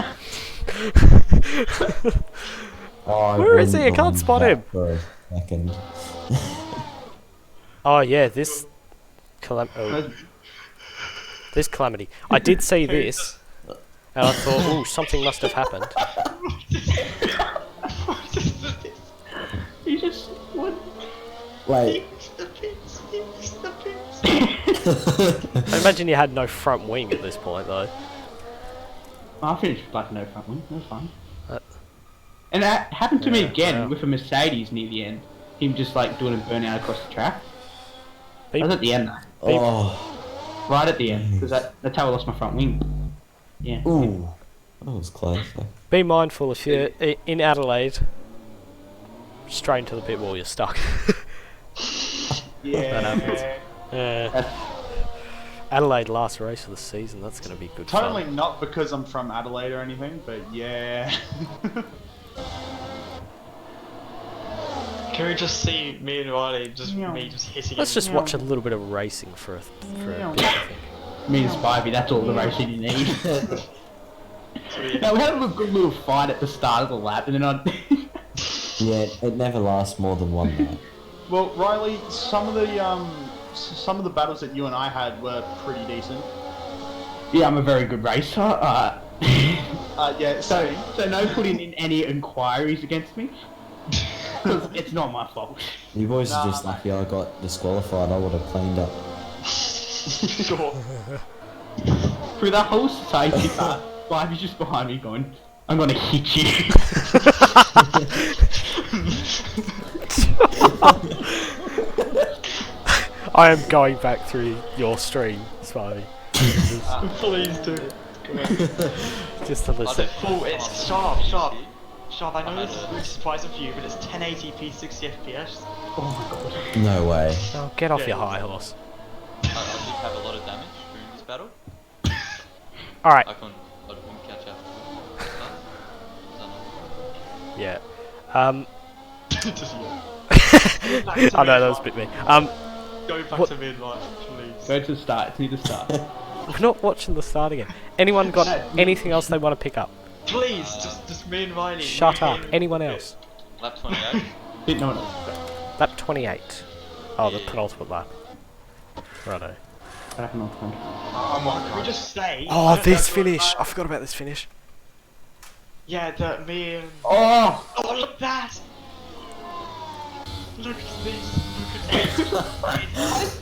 Oh, Where is he? I can't spot him. For a second. Oh yeah, this this calamity. I did see this, and I thought, ooh, something must have happened. He just what? Wait. I imagine you had no front wing at this point, though. I finished like no front wing. That was fine. And that happened to me again with a Mercedes near the end. Him just like doing a burnout across the track. That was at the end though. Oh. Right at the end, because that's how I lost my front wing. Yeah. Ooh. That was close. Be mindful if you're in Adelaide, straight into the pit wall, you're stuck. Yeah. That happens. Yeah. Adelaide last race of the season, that's going to be good Totally fun. not because I'm from Adelaide or anything, but yeah. Can we just see me and Riley me just hitting Let's him? just watch a little bit of racing for a bit, I think. Me and Spivey, that's all the racing you need. Now, we had a good little fight at the start of the lap, and then I... Yeah, it never lasts more than one lap. Well, Riley, some of the battles that you and I had were pretty decent. Yeah, I'm a very good racer. Yeah, so no putting in any inquiries against me. Because it's not my fault. You boys are just lucky I got disqualified. I would have cleaned up. Sure. Through that whole safety car, Spivey's just behind me going, I'm gonna hit you. I am going back through your stream, Spivey. Please do. Just to listen. Oh, it's sharp. I know this is surprising for you, but it's 1080p 60 FPS. Oh my god. No way. Oh, get off your high horse. I did have a lot of damage during this battle. Alright. I couldn't catch up. Yeah. I know, that was a bit mean. Go back to midnight, please. Go to the start, it's near the start. We're not watching the start again. Anyone got anything else they want to pick up? Please, just me and Riley. Shut up. Anyone else? Lap 28. Didn't know it. Lap 28. Oh, the penultimate lap. Righto. Back on front. Can we just say... Oh, this finish! I forgot about this finish. Yeah, me and... Oh! Oh, look at that! Look at this!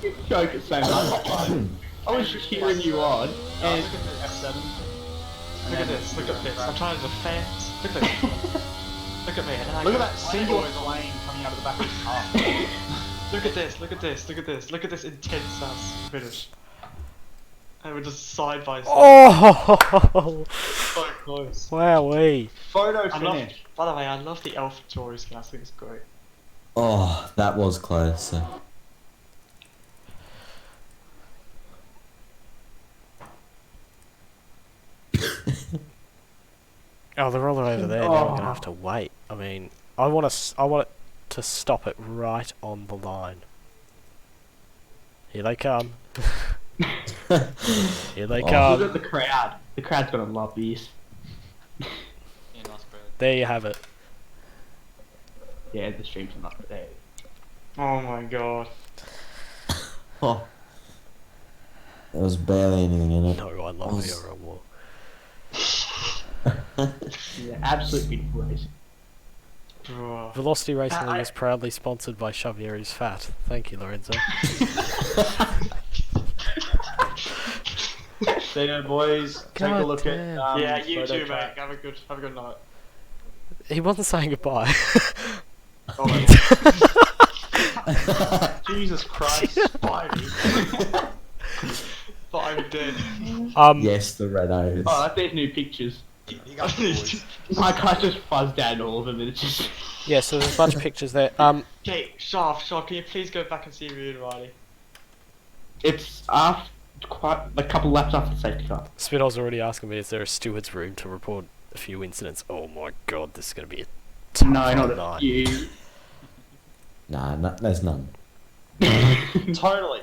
You joke it so much. I was just cheering you on, and... Look at the F7. Look at this, I'm trying to defend. Look at this. Look at me, and then I Look go, at that single flame coming out of the back of his car. Look at this, look at this intense ass finish. And we're just side by side. Oh! So close. Wowee. Photo I love, finish. by the way, I love the AlphaTauri skin. I think it's great. Oh, that was close. Oh, they're all over there. Now we're gonna have to wait. I mean, I want it to stop it right on the line. Here they come. Here they Look come. at the crowd. The crowd's gonna love this. Yeah, nice bro. There you have it. Yeah, the stream's not there. Oh my god. Oh. There was barely anything in it. No, I love Hero War. Yeah, absolute beautiful race. Bro. Velocity Racing League is proudly sponsored by Xavier's Fat. Thank you, Lorenzo. See you, boys. Take a God look damn. at. Yeah, you photo too, track. mate. Have a good night. He wasn't saying goodbye. Oh my god. Jesus Christ, Spidey. But I'm dead. Yes, the Renaults. Oh, that's these new pictures. You got the boys. My car just fuzzed out all of them and it's just... Yeah, so there's a bunch of pictures there. Okay, Shaft, can you please go back and see me and Riley? It's after quite a couple laps after the safety car. Spinell's already asking me, is there a steward's room to report a few incidents? Oh my god, this is going to be a No, not a night. few. Nah, no, there's none. Totally.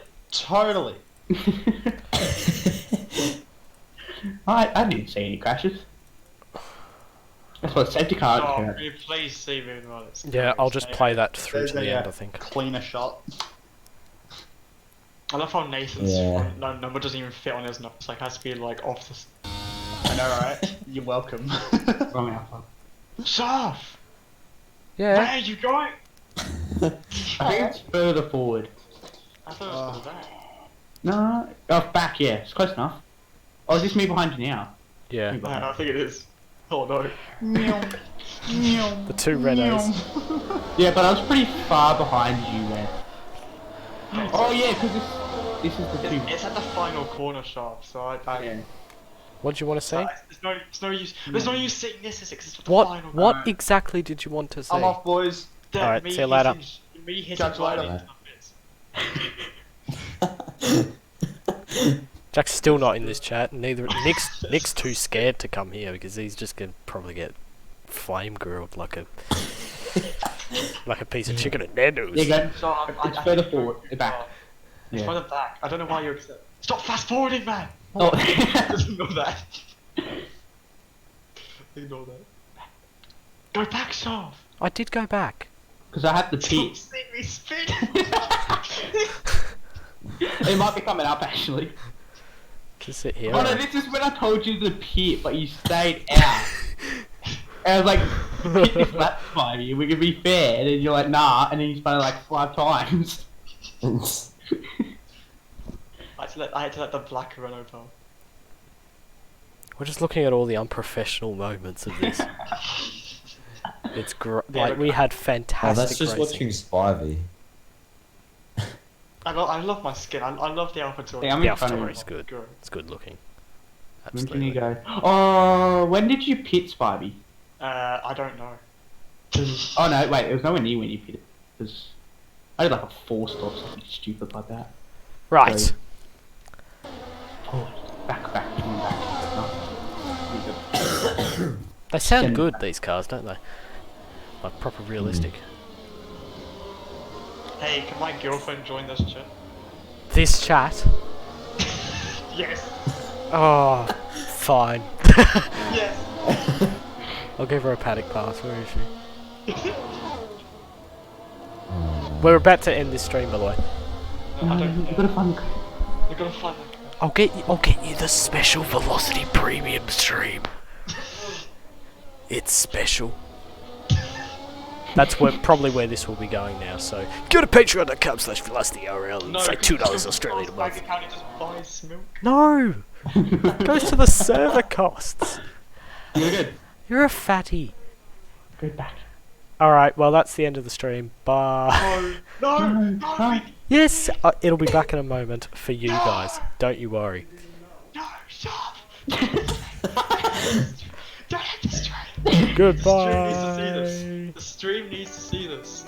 I didn't see any crashes. That's what safety car. Shaft, can you please see me and Riley? Yeah, I'll just play that through There's to the a, end, I think. Cleaner shot. I love how Nathan's Yeah. front number doesn't even fit on his nose. Like, has to be like off the. I know, right? You're welcome. Wrong alpha. Shaft! Yeah. Where are you going? I think it's further forward. I thought it was for the back. No, oh, back, yeah, it's close enough. Oh, is this me behind you now? Yeah. Me No, behind. I think it is. Oh no. The two Renaults. Yeah, but I was pretty far behind you then. Oh yeah, because this is the two. It's at the final corner, Shaft, so I Yeah. What do you want to say? There's no use. There's no use seeing this because it's for the What final. What exactly did you want to say? I'm off, boys. Alright, see you later. Me hitting Catch you later. Riley Jack's still not in this chat. Neither Nick's too scared to come here because he's just gonna probably get flame grilled like a piece of chicken at Nando's. Yeah, go. It's further forward, the back. It's Yeah. for the back. I don't know why you're upset. Stop fast forwarding, man! Oh. Ignore that. Ignore that. Go back, Shaft! I did go back. Because I have the Stop pit. seeing me spin! It might be coming up actually. Can sit here. Oh no, this is when I told you the pit, but you stayed out. And I was like, pit this lap by me, we can be fair. And then you're like, nah, and then you spun it like 5 times. I had to let the black Renault go. We're just looking at all the unprofessional moments of this. It's like we had Oh, fantastic that's just racing. watching Spivey. I love my skin. I love the AlphaTauri. Yeah, I'm The in front of AlphaTauri you. is good. It's good looking. When Absolutely. can you go? Oh, when did you pit Spivey? I don't know. Oh no, wait, it was nowhere near when you pitted. It was, I did like a 4 stop, something stupid like that. Right. So- Oh, back, coming back. No. They sound Send good, back. these cars, don't they? Like proper realistic. Hey, can my girlfriend join this chat? This chat. Yes. Oh, fine. Yes. I'll give her a paddock pass. Where is she? We're about to end this stream, by the way. No, I don't You care. gotta find the You gotta find that. I'll get you the special Velocity Premium stream. It's special. That's probably where this will be going now. So go to patreon.com/VelocityRL and say $2 Australian a month. Account, just buys milk. No, it goes to the server costs. You're good. You're a fatty. Go back. All right, well that's the end of the stream. Bye. No. Yes, it'll be back in a moment for you guys. Don't you worry. Stop! Don't hit the stream! Goodbye. The stream needs to see this. The stream needs to see this.